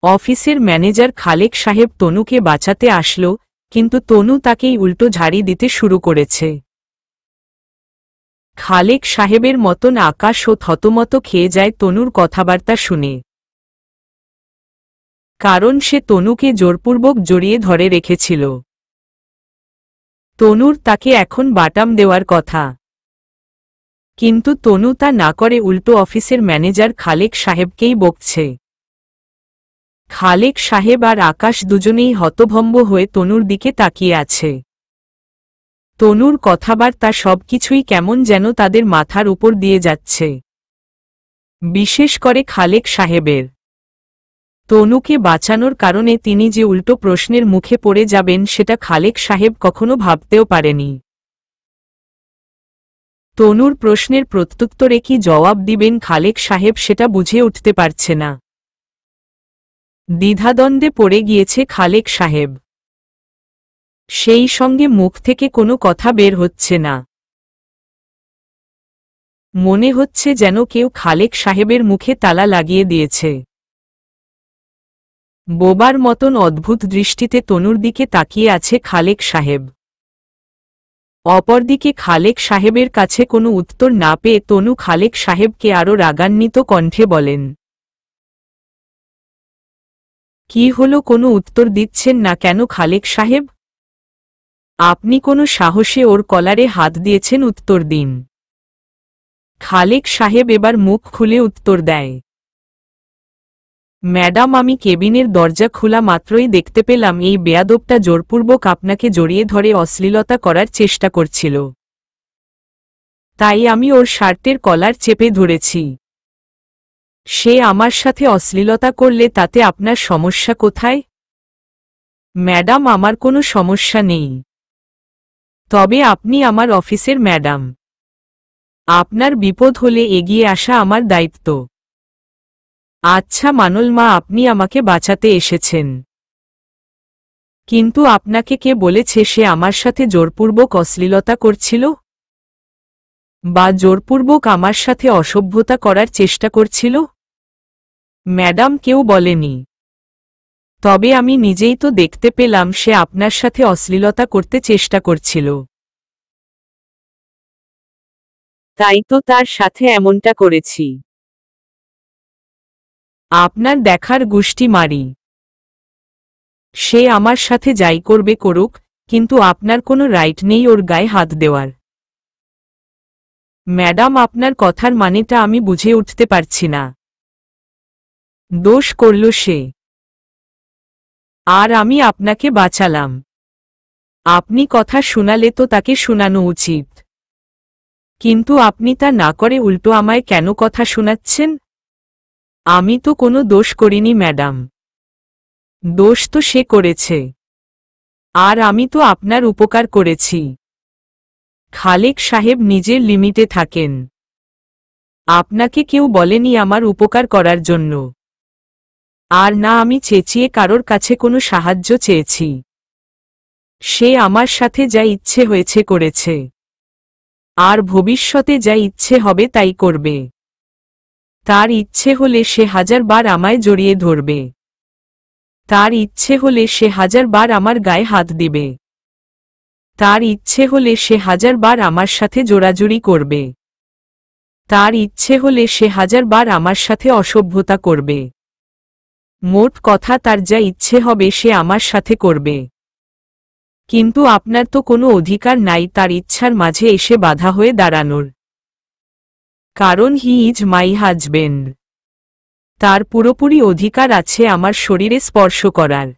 অফিসের ম্যানেজার খালেক সাহেব তনুকে বাঁচাতে আসলো, কিন্তু তনু তাকেই উল্টো ঝাড়ি দিতে শুরু করেছে। খালেক সাহেবের মতন আকাশও থতমত খেয়ে যায় তনুর কথাবার্তা শুনে। কারণ সে তনুকে জোরপূর্বক জড়িয়ে ধরে রেখেছিল। তনুর তাকে এখন বাটাম দেওয়ার কথা, কিন্তু তনু তা না করে উল্টো অফিসের ম্যানেজার খালেক সাহেবকেই বকছে। খালেক সাহেব আর আকাশ দুজনেই হতভম্ব হয়ে তনুর দিকে তাকিয়ে আছে। তনুর কথাবার্তা সবকিছুই কেমন যেন তাদের মাথার উপর দিয়ে যাচ্ছে, বিশেষ করে খালেক সাহেবের। তনুকে বাঁচানোর কারণে তিনি যে উল্টো প্রশ্নের মুখে পড়ে যাবেন সেটা খালেক সাহেব কখনো ভাবতেও পারেনি। তনুর প্রশ্নের প্রত্যুত্তরে কি জবাব দিবেন খালেক সাহেব সেটা বুঝে উঠতে পারছে না। দ্বিধাদ্বন্দ্বে পড়ে গিয়েছে খালেক সাহেব। সেই সঙ্গে মুখ থেকে কোনো কথা বের হচ্ছে না। মনে হচ্ছে যেন কেউ খালেক সাহেবের মুখে তালা লাগিয়ে দিয়েছে। বোবার মতন অদ্ভুত দৃষ্টিতে তনুর দিকে তাকিয়ে আছে খালেক সাহেব। অপরদিকে খালেক সাহেবের কাছে কোনো উত্তর না পেয়ে তনু খালেক সাহেবকে আরও রাগান্বিত কণ্ঠে বলেন, কি হলো, কোনো উত্তর দিচ্ছেন না কেন খালেক সাহেব? আপনি কোনো সাহসে ওর কলারে হাত দিয়েছেন, উত্তর দিন। খালেক সাহেব এবার মুখ খুলে উত্তর দেয়, ম্যাডাম, আমি কেবিনের দরজা খোলা মাত্রই দেখতে পেলাম এই বেয়াদবটা জোরপূর্বক আপনাকে জড়িয়ে ধরে অশ্লীলতা করার চেষ্টা করছিল। তাই আমি ওর শার্টের কলার চেপে ধরেছি। সে আমার সাথে অশ্লীলতা করলে তাতে আপনার সমস্যা কোথায়? ম্যাডাম, আমার কোনো সমস্যা নেই। তবে আপনি আমার অফিসের ম্যাডাম। আপনার বিপদ হলে এগিয়ে আসা আমার দায়িত্ব। আচ্ছা মানল মা, আপনি আমাকে বাঁচাতে এসেছেন, কিন্তু আপনাকে কে বলেছে সে আমার সাথে জোরপূর্বক অশ্লীলতা করছিল বা জোরপূর্বক আমার সাথে অসভ্যতা করার চেষ্টা করছিল? ম্যাডাম, কেউ বলেনি। তবে আমি নিজেই তো দেখতে পেলাম সে আপনার সাথে অশ্লীলতা করতে চেষ্টা করছিল। তাই তো তার সাথে এমনটা করেছি। আপনার দেখার গুষ্টি মারি। সে আমার সাথে যাই করবে করুক, কিন্তু আপনার কোনো রাইট নেই ওর গায়ে হাত দেওয়ার। ম্যাডাম, আপনার কথার মানেটা আমি বুঝে উঠতে পারছি না। দোষ করল সে, আর আমি আপনাকে বাঁচালাম। আপনি কথা শোনালে তো তাকে শোনানো উচিত, কিন্তু আপনি তা না করে উল্টো আমায় কেন কথা শোনাচ্ছেন? আমি তো কোনো দোষ করিনি ম্যাডাম। দোষ তো সে করেছে, আর আমি তো আপনার উপকার করেছি। খালেক সাহেব নিজের লিমিটে থাকেন। আপনাকে কেউ বলেনি আমার উপকার করার জন্য। আর না আমি চেঁচিয়ে কারোর কাছে কোনো সাহায্য চেয়েছি। সে আমার সাথে যা ইচ্ছে হয়েছে করেছে, আর ভবিষ্যতে যা ইচ্ছে হবে তাই করবে। তার ইচ্ছে হলে সে 1000 বার আমায় জড়িয়ে ধরবে। তার ইচ্ছে হলে সে 1000 বার আমার গায়ে হাত দিবে। তার ইচ্ছে হলে সে 1000 বার আমার সাথে জোড়াজুড়ি করবে। তার ইচ্ছে হলে সে 1000 বার আমার সাথে অসভ্যতা করবে। মোট কথা, তার যা ইচ্ছে হবে সে আমার সাথে করবে। কিন্তু আপনার তো কোনো অধিকার নাই তার ইচ্ছার মাঝে এসে বাধা হয়ে দাঁড়ানোর। কারণ হি ইজ মাই হাজবেন্ড। তার পুরোপুরি অধিকার আছে আমার শরীরে স্পর্শ করার।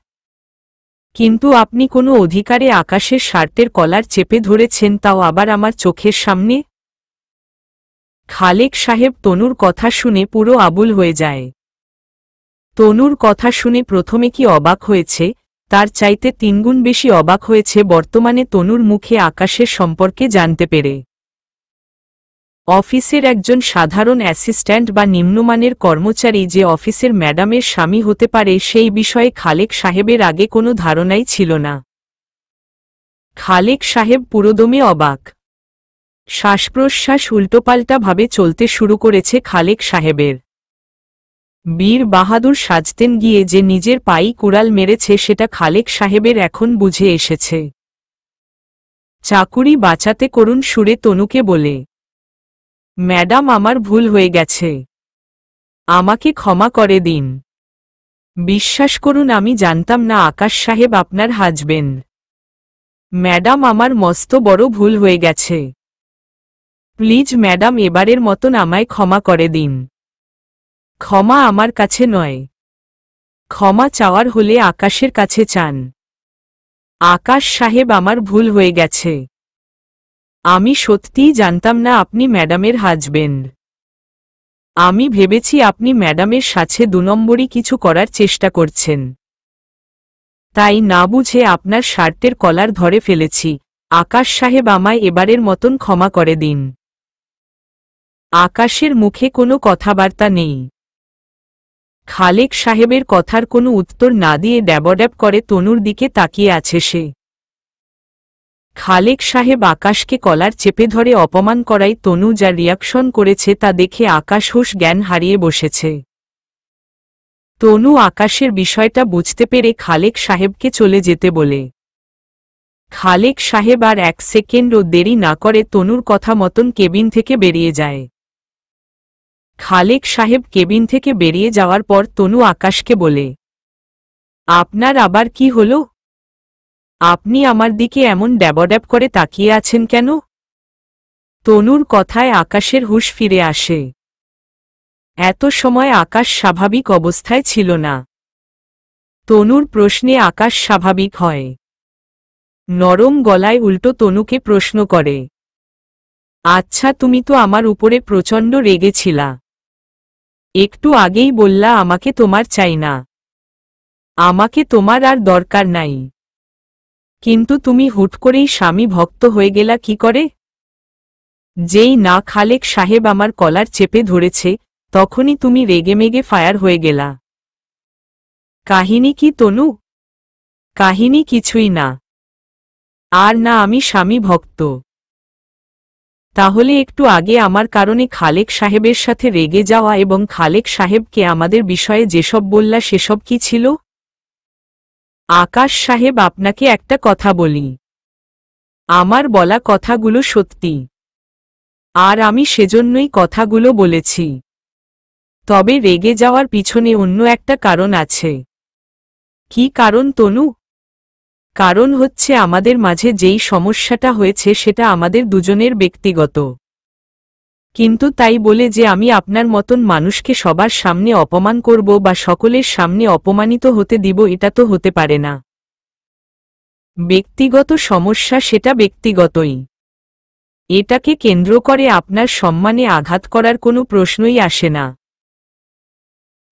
কিন্তু আপনি কোনো অধিকারে আকাশের শার্টের কলার চেপে ধরেছেন, তাও আবার আমার চোখের সামনে। খালেক সাহেব তনুর কথা শুনে পুরো আবুল হয়ে যায়। তনুর কথা শুনে প্রথমে কি অবাক হয়েছে, তার চাইতে 3 গুণ বেশি অবাক হয়েছে বর্তমানে তনুর মুখে আকাশের সম্পর্কে জানতে পেরে। অফিসের একজন সাধারণ অ্যাসিস্ট্যান্ট বা নিম্নমানের কর্মচারী যে অফিসের ম্যাডামের স্বামী হতে পারে সেই বিষয়ে খালেক সাহেবের আগে কোনো ধারণাই ছিল না। খালেক সাহেব পুরোদমে অবাক। শ্বাসপ্রশ্বাস উল্টোপাল্টা ভাবে চলতে শুরু করেছে খালেক সাহেবের। বীর বাহাদুর সাজতেন গিয়ে যে নিজের পাই কুড়াল মেরেছে সেটা খালেক সাহেবের এখন বুঝে এসেছে। চাকুরি বাঁচাতে করুণ সুরে তনুকে বলে, ম্যাডাম আমার ভুল হয়ে গেছে, আমাকে ক্ষমা করে দিন। বিশ্বাস করুন আমি জানতাম না আকাশ সাহেব আপনার হাজবেন্ড। ম্যাডাম আমার মস্ত বড় ভুল হয়ে গেছে, প্লিজ ম্যাডাম এবারের মতন আমায় ক্ষমা করে দিন। ক্ষমা আমার কাছে নয়, ক্ষমা চাওয়ার হলে আকাশের কাছে চান। আকাশ সাহেব আমার ভুল হয়ে গেছে, আমি সত্যিই জানতাম না আপনি ম্যাডামের হাজবেন্ড। আমি ভেবেছি আপনি ম্যাডামের সাথে 2 নম্বরই কিছু করার চেষ্টা করছেন, তাই না বুঝে আপনার শার্টের কলার ধরে ফেলেছি। আকাশ সাহেব আমায় এবারের মতন ক্ষমা করে দিন। আকাশের মুখে কোনো কথাবার্তা নেই। খালেক সাহেবের কথার কোনো উত্তর না দিয়ে ড্যাবড্যাব করে তনুর দিকে তাকিয়ে আছে সে। খালেক সাহেব আকাশকে কলার চেপে ধরে অপমান করায় তনু যা রিয়াকশন করেছে তা দেখে আকাশ হুঁশ জ্ঞান হারিয়ে বসেছে। তনু আকাশের বিষয়টা বুঝতে পেরে খালেক সাহেবকে চলে যেতে বলে। খালেক সাহেব আর 1 সেকেন্ডও দেরি না করে তনুর কথা মতন কেবিন থেকে বেরিয়ে যায়। খালেক সাহেব কেবিন থেকে বেরিয়ে যাওয়ার পর তনু আকাশকে বলে, আপনার আবার কি হলো? আপনি আমার দিকে এমন ড্যাবড্যাব করে তাকিয়ে আছেন কেন? তনুর কথায় আকাশের হুঁশ ফিরে আসে। এত সময় আকাশ স্বাভাবিক অবস্থায় ছিল না। তনুর প্রশ্নে আকাশ স্বাভাবিক হয়। নরম গলায় উল্টো তনুকে প্রশ্ন করে, আচ্ছা তুমি তো আমার উপরে প্রচণ্ড রেগেছিলা, একটু আগেই বললা আমাকে তোমার চাই না, আমাকে তোমার আর দরকার নাই, কিন্তু তুমি হুট করেই স্বামী ভক্ত হয়ে গেলা কি করে? যেই না খালেক সাহেব আমার কলার চেপে ধরেছে তখনই তুমি রেগেমেগে ফায়ার হয়ে গেলা। কাহিনী কি তনু? কাহিনী কিছুই না। আর না আমি স্বামী ভক্ত। তাহলে একটু আগে আমার কারণে খালেক সাহেবের সাথে রেগে যাওয়া এবং খালেক সাহেবকে আমাদের বিষয়ে যেসব বললা সেসব কি ছিল? আকাশ সাহেব আপনাকে একটা কথা বলি, আমার বলা কথাগুলো সত্যি, আর আমি সেজন্যই কথাগুলো বলেছি। তবে রেগে যাওয়ার পিছনে অন্য একটা কারণ আছে। কি কারণ তনু? কারণ হচ্ছে আমাদের মাঝে যেই সমস্যাটা হয়েছে সেটা আমাদের দুজনের ব্যক্তিগত। কিন্তু তাই বলে যে আমি আপনার মতন মানুষকে সবার সামনে অপমান করব বা সকলের সামনে অপমানিত হতে দিব এটা তো হতে পারে না। ব্যক্তিগত সমস্যা সেটা ব্যক্তিগতই। এটাকে কেন্দ্র করে আপনার সম্মানে আঘাত করার কোনো প্রশ্নই আসে না।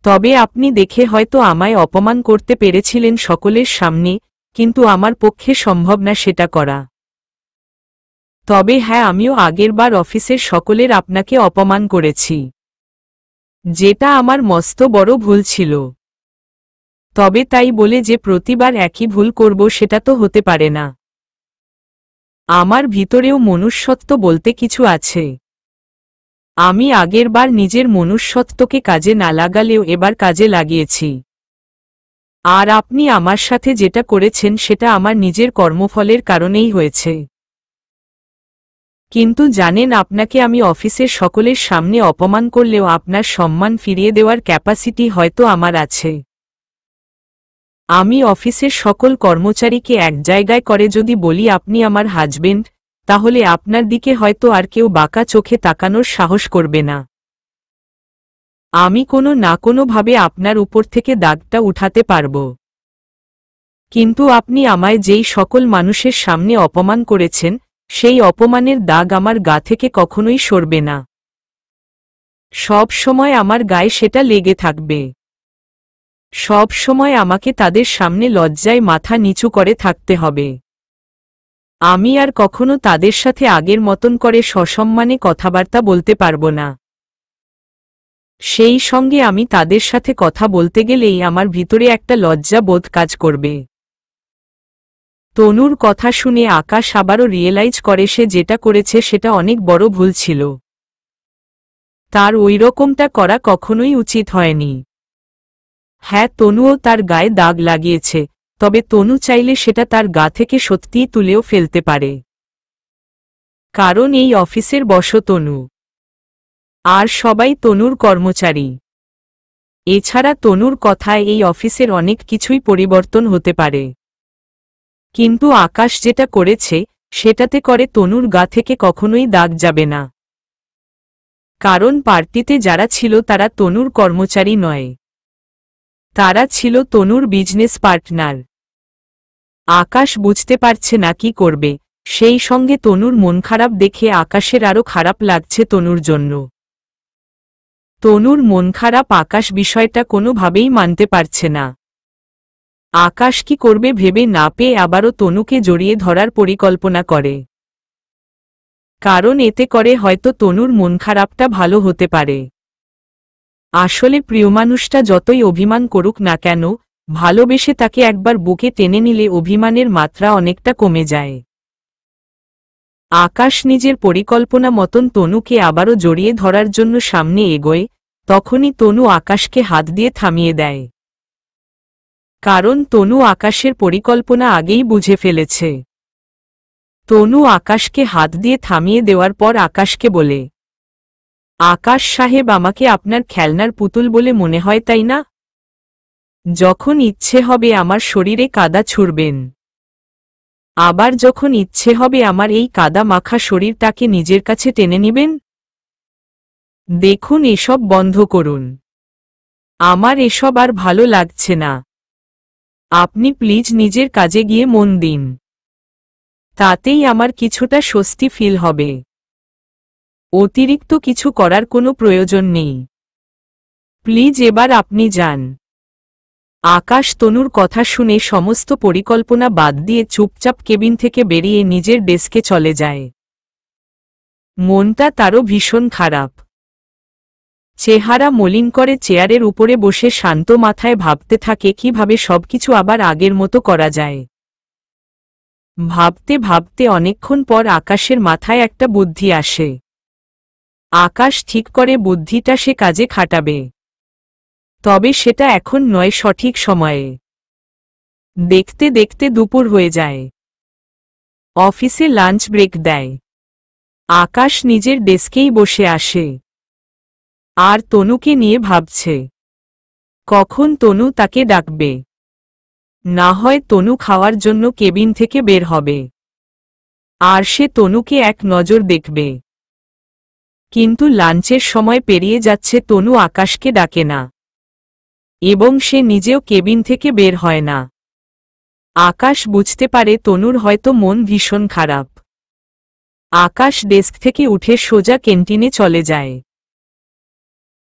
তবে আপনি দেখে হয়তো আমায় অপমান করতে পেরেছিলেন সকলের সামনে, কিন্তু আমার পক্ষে সম্ভব না সেটা করা। তবে হ্যাঁ আমিও আগেরবার অফিসের সকলের আপনাকে অপমান করেছি, যেটা আমার মস্ত বড় ভুল ছিল। তবে তাই বলে যে প্রতিবার একই ভুল করব সেটা তো হতে পারে না। আমার ভিতরেও মনুষ্যত্ব বলতে কিছু আছে। আমি আগেরবার নিজের মনুষ্যত্বকে কাজে না লাগালেও এবার কাজে লাগিয়েছি। আর আপনি আমার সাথে যেটা করেছেন সেটা আমার নিজের কর্মফলের কারণেই হয়েছে। কিন্তু জানেন আপনাকে আমি অফিসের সকলের সামনে অপমান করলেও আপনার সম্মান ফিরিয়ে দেওয়ার ক্যাপাসিটি হয়তো আমার আছে। আমি অফিসের সকল কর্মচারীকে এক জায়গায় করে যদি বলি আপনি আমার হাজবেন্ড, তাহলে আপনার দিকে হয়তো আর কেউ বাঁকা চোখে তাকানোর সাহস করবে না। আমি কোনো না কোনোভাবে আপনার উপর থেকে দাগটা উঠাতে পারব। কিন্তু আপনি আমায় যেই সকল মানুষের সামনে অপমান করেছেন সেই অপমানের দাগ আমার গা থেকে কখনোই সরবে না। সব সময় আমার গায়ে সেটা লেগে থাকবে। সব সময় আমাকে তাদের সামনে লজ্জায় মাথা নিচু করে থাকতে হবে। আমি আর কখনো তাদের সাথে আগের মতন করে সসম্মানে কথাবার্তা বলতে পারবো না। সেই সঙ্গে আমি তাদের সাথে কথা বলতে গেলেই আমার ভিতরে একটা লজ্জা বোধ কাজ করবে। তনুর কথা শুনে আকাশ আবারও রিয়েলাইজ করে সে যেটা করেছে সেটা অনেক বড় ভুল ছিল। তার ওইরকমটা করা কখনোই উচিত হয়নি। হ্যাঁ, তনুও তার গায়ে দাগ লাগিয়েছে, তবে তনু চাইলে সেটা তার গা থেকে সত্যিই তুলেও ফেলতে পারে। কারণ এই অফিসের বস তনু, আর সবাই তনুর কর্মচারী। এছাড়া তনুর কথায় এই অফিসের অনেক কিছুই পরিবর্তন হতে পারে। কিন্তু আকাশ যেটা করেছে সেটাতে করে তনুর গা থেকে কখনোই দাগ যাবে না। কারণ পার্টিতে যারা ছিল তারা তনুর কর্মচারী নয়, তারা ছিল তনুর বিজনেস পার্টনার। আকাশ বুঝতে পারছে না কি করবে, সেই সঙ্গে তনুর মন খারাপ দেখে আকাশের আরও খারাপ লাগছে তনুর জন্য। তনুর মন খারাপ আকাশ বিষয়টা কোনোভাবেই মানতে পারছে না। আকাশ কি করবে ভেবে না পেয়ে আবারও তনুকে জড়িয়ে ধরার পরিকল্পনা করে। কারণ এতে করে হয়তো তনুর মন খারাপটা ভালো হতে পারে। আসলে প্রিয় মানুষটা যতই অভিমান করুক না কেন, ভালোবেসে তাকে একবার বুকে টেনে নিলে অভিমানের মাত্রা অনেকটা কমে যায়। আকাশ নিজের পরিকল্পনা মতন তনুকে আবারও জড়িয়ে ধরার জন্য সামনে এগোয়, তখনই তনু আকাশকে হাত দিয়ে থামিয়ে দেয়। কারণ তনু আকাশের পরিকল্পনা আগেই বুঝে ফেলেছে। তনু আকাশকে হাত দিয়ে থামিয়ে দেওয়ার পর আকাশকে বলে, আকাশ সাহেব, আমাকে আপনার খেলনার পুতুল বলে মনে হয় তাই না? যখন ইচ্ছে হবে আমার শরীরে কাদা ছুঁড়বেন, আবার যখন ইচ্ছে হবে আমার এই কাদা মাখা শরীরটাকে নিজের কাছে টেনে নিবেন। দেখুন, এসব বন্ধ করুন, আমার এসব আর ভালো লাগছে না। আপনি প্লিজ নিজের কাজে গিয়ে মন দিন, তাতেই আমার কিছুটা স্বস্তি ফিল হবে। অতিরিক্ত কিছু করার কোনো প্রয়োজন নেই, প্লিজ এবার আপনি যান। আকাশ তনুর কথা শুনে সমস্ত পরিকল্পনা বাদ দিয়ে চুপচাপ কেবিন থেকে বেরিয়ে নিজের ডেস্কে চলে যায়। মনটা তারও ভীষণ খারাপ। চেহারা মলিন করে চেয়ারের উপরে বসে শান্ত মাথায় ভাবতে থাকে কিভাবে সবকিছু আবার আগের মতো করা যায়। ভাবতে ভাবতে অনেকক্ষণ পর আকাশের মাথায় একটা বুদ্ধি আসে। আকাশ ঠিক করে বুদ্ধিটা সে কাজে খাটাবে, তবে সেটা এখন নয়, সঠিক সময়ে। দেখতে দেখতে দুপুর হয়ে যায়। অফিসে লাঞ্চ ব্রেক দেয়। আকাশ নিজের ডেস্কেই বসে আসে আর তনুকে নিয়ে ভাবছে কখন তনু তাকে ডাকবে। না হয় তনু খাওয়ার জন্য কেবিন থেকে বের হবে, আর সে তনুকে এক নজর দেখবে। কিন্তু লাঞ্চের সময় পেরিয়ে যাচ্ছে, তনু আকাশকে ডাকে না এবং সে নিজেও কেবিন থেকে বের হয় না। আকাশ বুঝতে পারে তনুর হয়তো মন ভীষণ খারাপ। আকাশ ডেস্ক থেকে উঠে সোজা ক্যান্টিনে চলে যায়।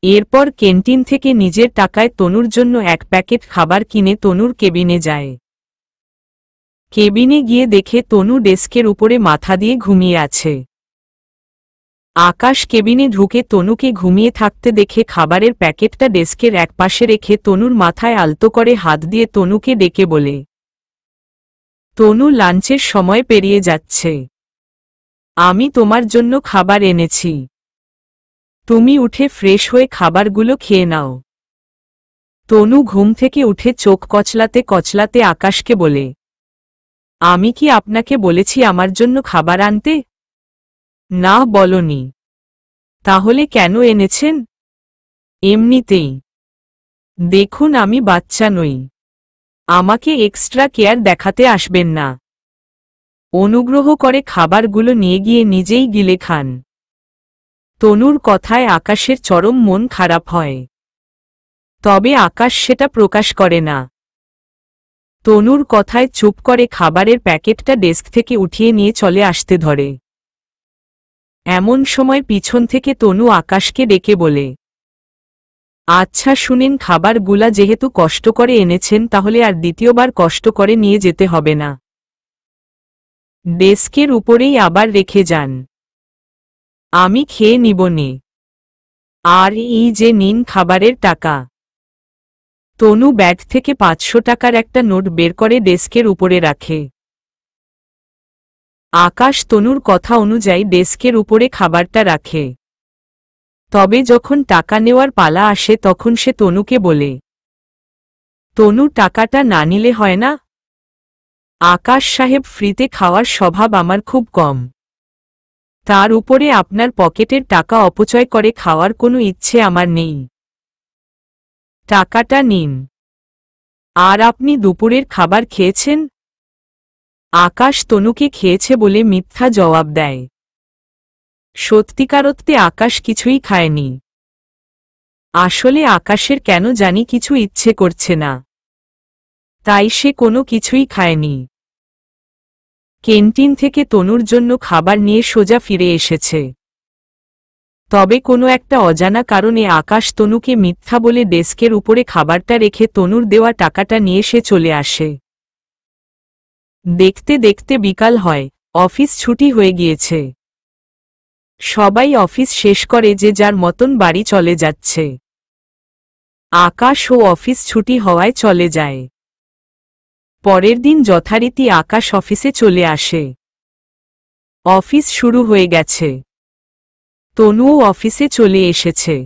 এরপর ক্যান্টিন থেকে নিজের টাকায় তনুর জন্য এক প্যাকেট খাবার কিনে তনুর কেবিনে যায়। কেবিনে গিয়ে দেখে তনু ডেস্কের উপরে মাথা দিয়ে ঘুমিয়ে আছে। আকাশ কেবিনে ঢুকে তনুকে ঘুমিয়ে থাকতে দেখে খাবারের প্যাকেটটা ডেস্কের একপাশে রেখে তনুর মাথায় আলতো করে হাত দিয়ে তনুকে ডেকে বলে, তনু, লাঞ্চের সময় পেরিয়ে যাচ্ছে, আমি তোমার জন্য খাবার এনেছি, তুমি উঠে ফ্রেশ হয়ে খাবারগুলো খেয়ে নাও। তনু ঘুম থেকে উঠে চোখ কচলাতে কচলাতে আকাশকে বলে, আমি কি আপনাকে বলেছি আমার জন্য খাবার আনতে? না, বলনি। তাহলে কেন এনেছেন? এমনিতেই। দেখুন, আমি বাচ্চা নই, আমাকে এক্সট্রা কেয়ার দেখাতে আসবেন না। অনুগ্রহ করে খাবারগুলো নিয়ে গিয়ে নিজেই গিলে খান। তনুর কথায় আকাশের চরম মন খারাপ হয়, তবে আকাশ সেটা প্রকাশ করে না। তনুর কথায় চুপ করে খাবারের প্যাকেটটা ডেস্ক থেকে উঠিয়ে নিয়ে চলে আসতে ধরে। এমন সময় পিছন থেকে তনু আকাশকে ডেকে বলে, আচ্ছা শুনেন, খাবারগুলা যেহেতু কষ্ট করে এনেছেন তাহলে আর দ্বিতীয়বার কষ্ট করে নিয়ে যেতে হবে না, ডেস্কের উপরেই আবার রেখে যান, আমি খেয়ে নিবনে। আর এই যে নিন খাবারের টাকা। তনু ব্যাগ থেকে 500 টাকার একটা নোট বের করে ডেস্কের উপরে রাখে। আকাশ তনুর কথা অনুযায়ী ডেস্কের উপরে খাবারটা রাখে। তবে যখন টাকা নেওয়ার পালা আসে তখন সে তনুকে বলে, তনু টাকাটা না নিলে হয় না? আকাশ সাহেব, ফ্রিতে খাওয়ার স্বভাব আমার খুব কম। তার উপরে আপনার পকেটের টাকা অপচয় করে খাওয়ার কোনো ইচ্ছে আমার নেই। টাকাটা নিন। আর আপনি দুপুরের খাবার খেয়েছেন? আকাশ তনুকে খেয়েছে বলে মিথ্যা জবাব দেয়। সত্যিকারত্বে আকাশ কিছুই খায়নি। আসলে আকাশের কেন জানি কিছু ইচ্ছে করছে না, তাই সে কোনো কিছুই খায়নি। ক্যান্টিন থেকে তনুর জন্য খাবার নিয়ে সোজা ফিরে এসেছে। তবে কোনো একটা অজানা কারণে আকাশ তনুকে মিথ্যা বলে ডেস্কের উপরে খাবারটা রেখে তনুর দেওয়া টাকাটা নিয়ে সে চলে আসে। দেখতে দেখতে বিকাল হয়, অফিস ছুটি হয়ে গিয়েছে। সবাই অফিস শেষ করে যে যার মতন বাড়ি চলে যাচ্ছে। আকাশ ও অফিস ছুটি হওয়ায় চলে যায়। পরের দিন যথারীতি আকাশ অফিসে চলে আসে। অফিস শুরু হয়ে গেছে। তনুও অফিসে চলে এসেছে।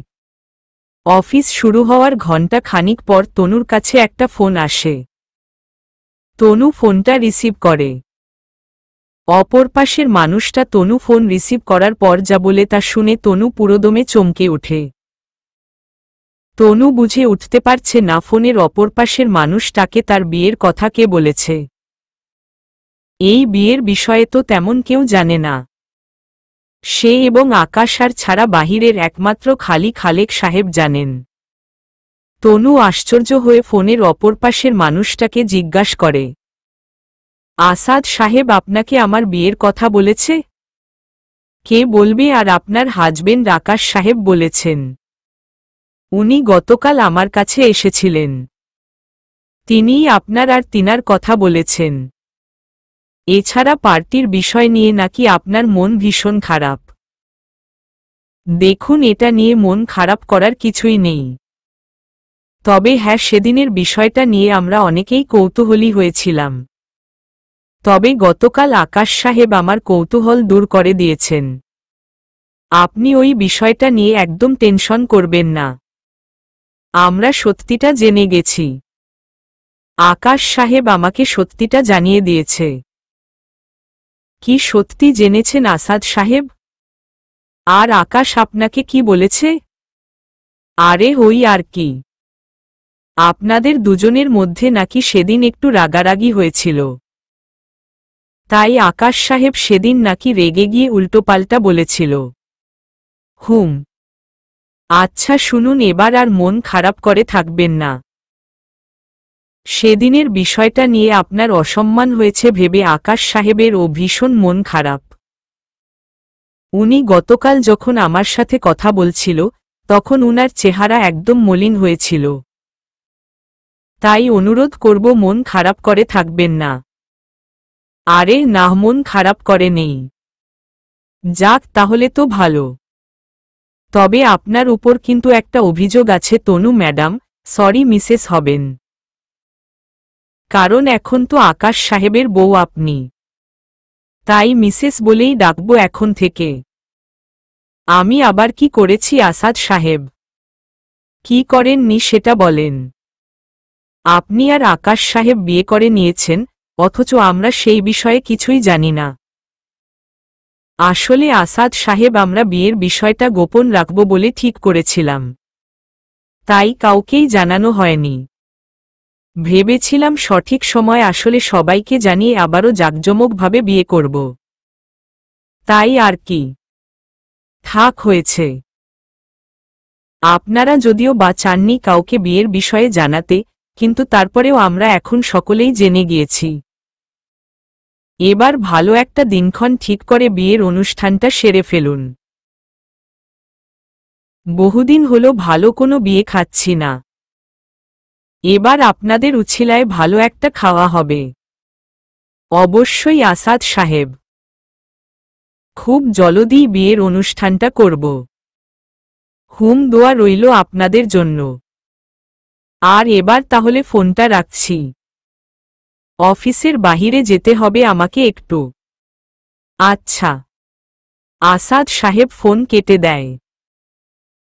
অফিস শুরু হওয়ার ঘণ্টা খানিক পর তনুর কাছে একটা ফোন আসে। তনু ফোনটা রিসিভ করে। অপর পাশের মানুষটা তনু ফোন রিসিভ করার পর যা বলে তা শুনে তনু পুরোদমে চমকে ওঠে। তনু বুঝে উঠতে পারছে না ফোনের অপর পাশের মানুষটাকে তার বিয়ের কথা কে বলেছে। এই বিয়ের বিষয়ে তো তেমন কেউ জানে না। সে এবং আকাশ আর ছাড়া বাহিরের একমাত্র খালি খালেক সাহেব জানেন। তনু আশ্চর্য হয়ে ফোনের অপর পাশের মানুষটাকে জিজ্ঞাসা করে, আসাদ সাহেব আপনাকে আমার বিয়ের কথা বলেছে? কে বলবে, আর আপনার হাজবেন্ড আকাশ সাহেব বলেছেন। উনি গতকাল আমার কাছে এসেছিলেন। তিনিই আপনার আর তিনার কথা বলেছেন। এছাড়া পার্টির বিষয় নিয়ে নাকি আপনার মন ভীষণ খারাপ। দেখুন, এটা নিয়ে মন খারাপ করার কিছুই নেই। তবে হ্যাঁ, সেদিনের বিষয়টা নিয়ে আমরা অনেকেই কৌতূহলী হয়েছিলাম। তবে গতকাল আকাশ সাহেব আমার কৌতূহল দূর করে দিয়েছেন। আপনি ওই বিষয়টা নিয়ে একদম টেনশন করবেন না। আমরা সত্যিটা জেনে গেছি। আকাশ সাহেব আমাকে সত্যিটা জানিয়ে দিয়েছে। কি সত্যি জেনেছেন আসাদ সাহেব? আর আকাশ আপনাকে কি বলেছে? আরে হই আর কি, আপনাদের দুজনের মধ্যে নাকি সেদিন একটু রাগারাগি হয়েছিল। তাই আকাশ সাহেব সেদিন নাকি রেগে গিয়ে উল্টোপাল্টা বলেছিল। আচ্ছা শুনুন, এবার আর মন খারাপ করে থাকবেন না। সেদিনের বিষয়টা নিয়ে আপনার অসম্মান হয়েছে ভেবে আকাশ সাহেবের ও ভীষণ মন খারাপ। উনি গতকাল যখন আমার সাথে কথা বলছিল তখন উনার চেহারা একদম মলিন হয়েছিল। তাই অনুরোধ করব মন খারাপ করে থাকবেন না। আরে না, মন খারাপ করে নেই। যাক, তাহলে তো ভালো। তবে আপনার উপর কিন্তু একটা অভিযোগ আছে তনু ম্যাডাম, সরি মিসেস হবেন। কারণ এখন তো আকাশ সাহেবের বউ আপনি। তাই মিসেস বলেই ডাকব এখন থেকে। আমি আবার কি করেছি আসাদ সাহেব? কি করেননি সেটা বলেন। আপনি আর আকাশ সাহেব বিয়ে করে নিয়েছেন, অথচ আমরা সেই বিষয়ে কিছুই জানি না। আসলে আসাদ সাহেব, আমরা বিয়ের বিষয়টা গোপন রাখব বলে ঠিক করেছিলাম। তাই কাউকেই জানানো হয়নি। ভেবেছিলাম সঠিক সময় আসলে সবাইকে জানিয়ে আবারও জাঁকজমকভাবে বিয়ে করব। তাই আর কি। থাক, হয়েছে। আপনারা যদিও বা চাননি কাউকে বিয়ের বিষয়ে জানাতে, কিন্তু তারপরেও আমরা এখন সকলেই জেনে গিয়েছি। এবার ভালো একটা দিনক্ষণ ঠিক করে বিয়ের অনুষ্ঠানটা সেরে ফেলুন। বহুদিন হলো ভালো কোনো বিয়ে খাচ্ছি না। এবার আপনাদের উছিলায় ভালো একটা খাওয়া হবে। অবশ্যই আসাদ সাহেব। খুব জলদি বিয়ের অনুষ্ঠানটা করব। দোয়া রইল আপনাদের জন্য। আর এবার তাহলে ফোনটা রাখছি। অফিসের বাহিরে যেতে হবে আমাকে একটু। আচ্ছা। আসাদ সাহেব ফোন কেটে দেয়।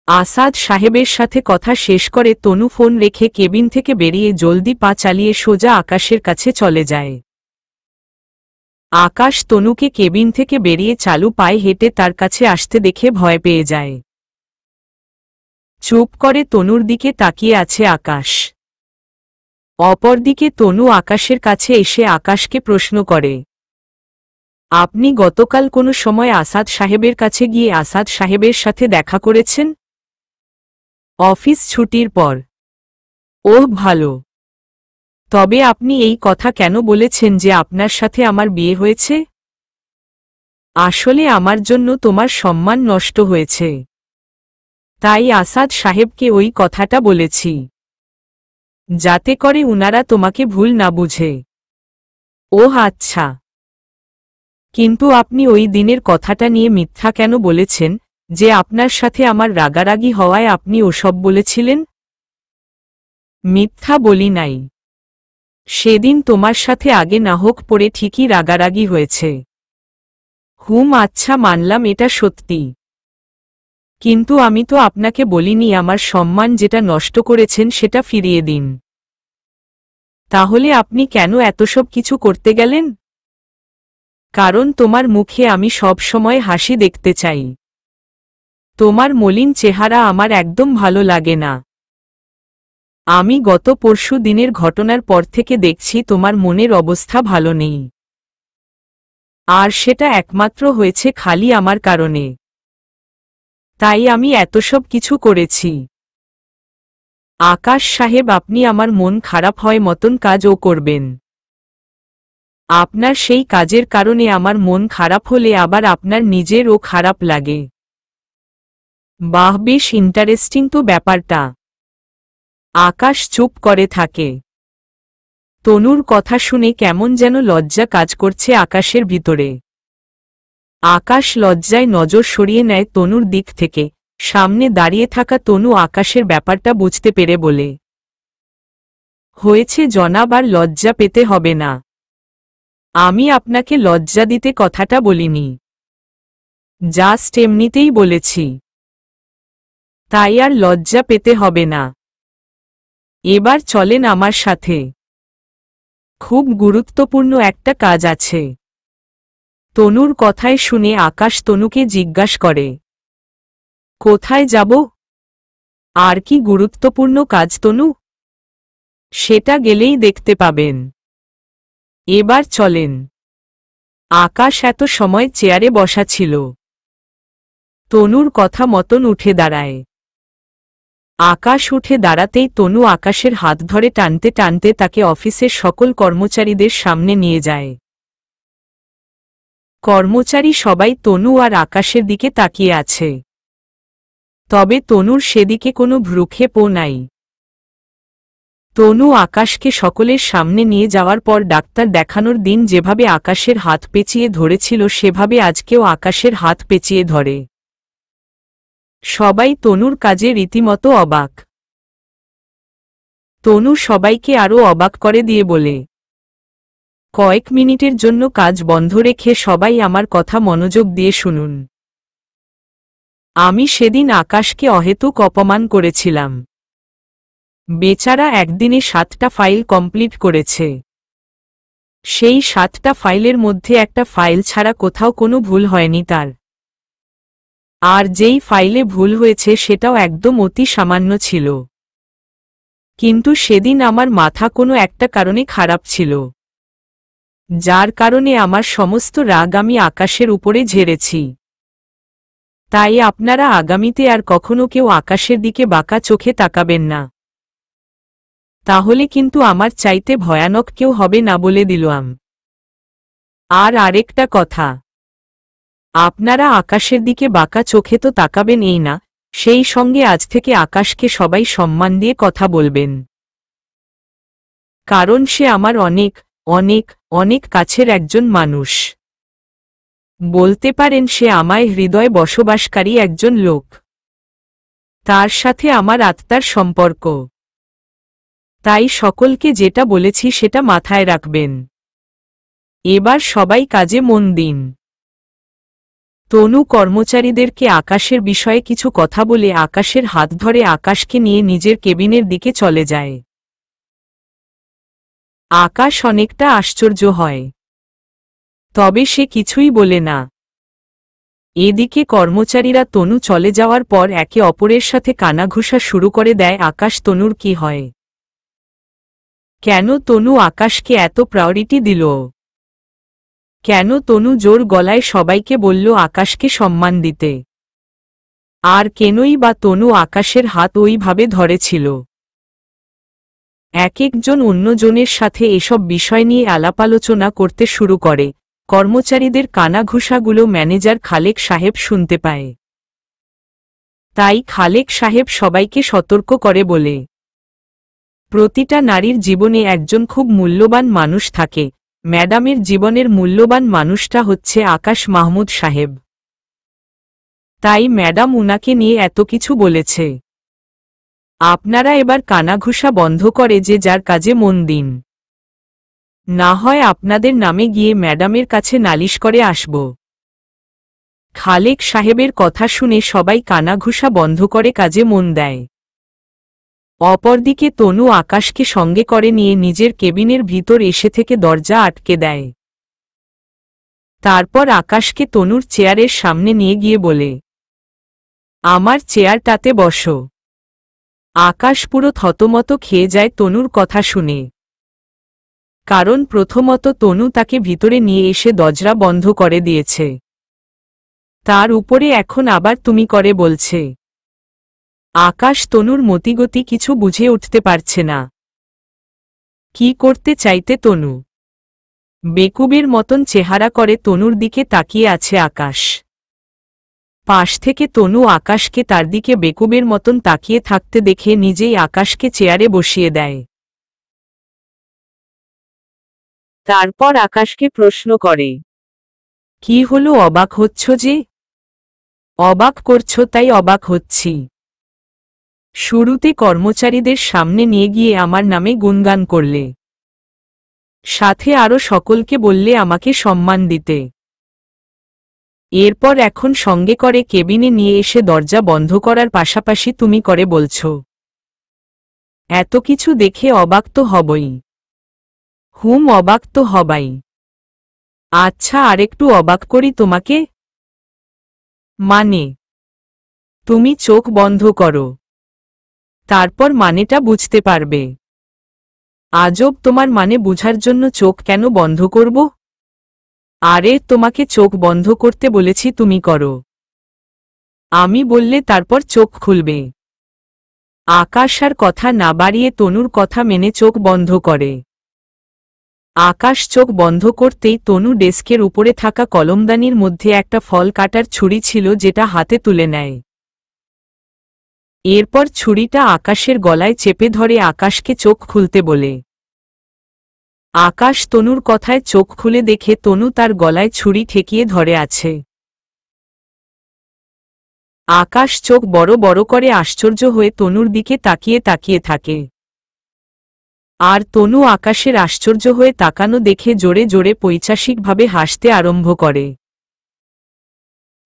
আসাদ সাহেবের সাথে কথা শেষ করে তনু ফোন রেখে কেবিন থেকে বেরিয়ে জলদি পা চালিয়ে সোজা আকাশের কাছে চলে যায়। আকাশ তনুকে কেবিন থেকে বেরিয়ে চালু পায়ে হেঁটে তার কাছে আসতে দেখে ভয় পেয়ে যায়। চুপ করে তনুর দিকে তাকিয়ে আছে আকাশ। অপরদিকে তনু আকাশের কাছে এসে আকাশকে প্রশ্ন করে, আপনি গতকাল কোনো সময় আসাদ সাহেবের কাছে গিয়ে আসাদ সাহেবের সাথে দেখা করেছেন? অফিস ছুটির পর। ওহ ভালো। তবে আপনি এই কথা কেন বলেছেন যে আপনার সাথে আমার বিয়ে হয়েছে? আসলে আমার জন্য তোমার সম্মান নষ্ট হয়েছে, তাই আসাদ সাহেবকে ওই কথাটা বলেছি, যাতে করে উনারা তোমাকে ভুল না বুঝে। ওহ আচ্ছা, কিন্তু আপনি ওই দিনের কথাটা নিয়ে মিথ্যা কেন বলেছেন যে আপনার সাথে আমার রাগারাগি হওয়ায় আপনি ওসব বলেছিলেন? মিথ্যা বলি নাই। সেদিন তোমার সাথে আগে না হোক পড়ে ঠিকই রাগারাগি হয়েছে। আচ্ছা মানলাম এটা সত্যি, কিন্তু আমি তো আপনাকে বলিনি আমার সম্মান যেটা নষ্ট করেছেন সেটা ফিরিয়ে দিন। তাহলে আপনি কেন এতসব কিছু করতে গেলেন? কারণ তোমার মুখে আমি সব সময় হাসি দেখতে চাই। তোমার মলিন চেহারা আমার একদম ভালো লাগে না। আমি গত পরশু দিনের ঘটনার পর থেকে দেখছি তোমার মনের অবস্থা ভালো নেই, আর সেটা একমাত্র হয়েছে খালি আমার কারণে। তাই আমি এতসব কিছু করেছি। আকাশ সাহেব, আপনি আমার মন খারাপ হয় মতন কাজও করবেন। আপনার সেই কাজের কারণে আমার মন খারাপ হলে আবার আপনার নিজেরও খারাপ লাগে। বাহ, বেশ ইন্টারেস্টিং তো ব্যাপারটা। আকাশ চুপ করে থাকে। তনুর কথা শুনে কেমন যেন লজ্জা কাজ করছে আকাশের ভিতরে। আকাশ লজ্জায় নজর সরিয়ে নেয় তনুর দিক থেকে। সামনে দাঁড়িয়ে থাকা তনু আকাশের ব্যাপারটা বুঝতে পেরে বলে, হয়েছে জনাব, আর লজ্জা পেতে হবে না। আমি আপনাকে লজ্জা দিতে কথাটা বলিনি, জাস্ট এমনিতেই বলেছি। তাই আর লজ্জা পেতে হবে না। এবার চলেন আমার সাথে, খুব গুরুত্বপূর্ণ একটা কাজ আছে। তনুর কথায় শুনে আকাশ তনুকে জিজ্ঞাসা করে, কোথায় যাব? আর কি গুরুত্বপূর্ণ কাজ তনু? সেটা গেলেই দেখতে পাবেন। এবার চলেন। আকাশ এত সময় চেয়ারে বসা ছিল। তনুর কথা মতন উঠে দাঁড়ায়। আকাশ উঠে দাঁড়াতেই তনু আকাশের হাত ধরে টানতে টানতে তাকে অফিসের সকল কর্মচারীদের সামনে নিয়ে যায়। কর্মচারী সবাই তনু আর আকাশের দিকে তাকিয়ে আছে, তবে তনুর সেদিকে কোনো ভ্রুক্ষেপও নাই। তনু আকাশকে সকলের সামনে নিয়ে যাওয়ার পর ডাক্তার দেখানোর দিন যেভাবে আকাশের হাত পেঁচিয়ে ধরেছিল সেভাবে আজকেও আকাশের হাত পেঁচিয়ে ধরে। সবাই তনুর কাজে রীতিমতো অবাক। তনু সবাইকে আরও অবাক করে দিয়ে বলে, কয়েক মিনিটের জন্য কাজ বন্ধ রেখে সবাই আমার কথা মনোযোগ দিয়ে শুনুন। আমি সেদিন আকাশকে অহেতুক অপমান করেছিলাম। বেচারা একদিনে 7টা ফাইল কমপ্লিট করেছে। সেই 7টা ফাইলের মধ্যে একটা ফাইল ছাড়া কোথাও কোনো ভুল হয়নি তার। আর যেই ফাইলে ভুল হয়েছে সেটাও একদম অতি সামান্য ছিল। কিন্তু সেদিন আমার মাথা কোনো একটা কারণে খারাপ ছিল, যার কারণে আমার সমস্ত রাগ আমি আকাশের উপরে ঝেড়েছি। তাই আপনারা আগামীতে আর কখনো কেউ আকাশের দিকে বাঁকা চোখে তাকাবেন না, তাহলে কিন্তু আমার চাইতে ভয়ানক কেউ হবে না বলে দিলাম। আর আরেকটা কথা, আপনারা আকাশের দিকে বাঁকা চোখে তো তাকাবেন এই না, সেই সঙ্গে আজ থেকে আকাশকে সবাই সম্মান দিয়ে কথা বলবেন। কারণ সে আমার অনেক অনেক অনেক কাছের একজন মানুষ। বলতে পারেন সে আমায় হৃদয়ে বসবাসকারী একজন লোক। তার সাথে আমার আত্মার সম্পর্ক। তাই সকলকে যেটা বলেছি সেটা মাথায় রাখবেন। এবার সবাই কাজে মন দিন। তনু কর্মচারীদেরকে আকাশের বিষয়ে কিছু কথা বলে আকাশের হাত ধরে আকাশকে নিয়ে নিজের কেবিনের দিকে চলে যায়। আকাশ অনেকটা আশ্চর্য হয়, তবে সে কিছুই বলে না। এদিকে কর্মচারীরা তনু চলে যাওয়ার পর একে অপরের সাথে কানাঘুষা শুরু করে দেয়। আকাশ তনুর কি হয়? কেন তনু আকাশকে এত প্রায়োরিটি দিল? কেন তনু জোর গলায় সবাইকে বলল আকাশকে সম্মান দিতে? আর কেনই বা তনু আকাশের হাত ওইভাবে ধরেছিল? এক একজন অন্যজনের সাথে এসব বিষয় নিয়ে আলাপ আলোচনা করতে শুরু করে। কর্মচারীদের কানাঘুষাগুলো ম্যানেজার খালেক সাহেব শুনতে পায়। তাই খালেক সাহেব সবাইকে সতর্ক করে বলে, প্রতিটা নারীর জীবনে একজন খুব মূল্যবান মানুষ থাকে। ম্যাডামের জীবনের মূল্যবান মানুষটা হচ্ছে আকাশ মাহমুদ সাহেব। তাই ম্যাডাম উনাকে নিয়ে এত কিছু বলেছে। আপনারা এবার কানাঘুষা বন্ধ করে যে যার কাজে মন দিন, না হয় আপনাদের নামে গিয়ে ম্যাডামের কাছে নালিশ করে আসব। খালেক সাহেবের কথা শুনে সবাই কানাঘুষা বন্ধ করে কাজে মন দেয়। অপরদিকে তনু আকাশকে সঙ্গে করে নিয়ে নিজের কেবিনের ভিতর এসে থেকে দরজা আটকে দেয়। তারপর আকাশকে তনুর চেয়ারের সামনে নিয়ে গিয়ে বলে, আমার চেয়ারটাতে বসো। আকাশ পুরো থতমত খেয়ে যায় তনুর কথা শুনে। কারণ প্রথমত তনু তাকে ভিতরে নিয়ে এসে দরজা বন্ধ করে দিয়েছে, তার উপরে এখন আবার তুমি করে বলছে। আকাশ তনুর মতিগতি কিছু বুঝে উঠতে পারছে না। কি করতে চাইতে তনু? বেকুবের মতন চেহারা করে তনুর দিকে তাকিয়ে আছে আকাশ। পাশ থেকে তনু আকাশকে তার দিকে বেকুবের মতন তাকিয়ে থাকতে দেখে নিজেই আকাশকে চেয়ারে বসিয়ে দেয়। তারপর আকাশকে প্রশ্ন করে, কি হলো, অবাক হচ্ছ যে? অবাক করছো তাই অবাক হচ্ছি। শুরুতে কর্মচারীদের সামনে নিয়ে গিয়ে আমার নামে গুণগান করলে, সাথে আরও সকলকে বললে আমাকে সম্মান দিতে। এরপর এখন সঙ্গে করে কেবিনে নিয়ে এসে দরজা বন্ধ করার পাশাপাশি তুমি করে বলছো। এত কিছু দেখে অবাক তো হবই। অবাক তো হবাই। আচ্ছা, আরেকটু অবাক করি তোমাকে। মানে? তুমি চোখ বন্ধ করো, তারপর মানেটা বুঝতে পারবে। আজব, তোমার মানে বুঝার জন্য চোখ কেন বন্ধ করব? আরে তোমাকে চোখ বন্ধ করতে বলেছি, তুমি করো। আমি বললে তারপর চোখ খুলবে। আকাশ আর কথা না বাড়িয়ে তনুর কথা মেনে চোখ বন্ধ করে। আকাশ চোখ বন্ধ করতেই তনু ডেস্কের উপরে থাকা কলমদানির মধ্যে একটা ফল কাটার ছুরি ছিল, যেটা হাতে তুলে নেয়। এরপর ছুরিটা আকাশের গলায় চেপে ধরে আকাশকে চোখ খুলতে বলে। আকাশ তনুর কথায় চোখ খুলে দেখে তনু তার গলায় ছুরি ঠেকিয়ে ধরে আছে। আকাশ চোখ বড় বড় করে আশ্চর্য হয়ে তনুর দিকে তাকিয়ে তাকিয়ে থাকে। আর তনু আকাশের আশ্চর্য হয়ে তাকানো দেখে জোরে জোরে পৈশাসিকভাবে হাসতে আরম্ভ করে।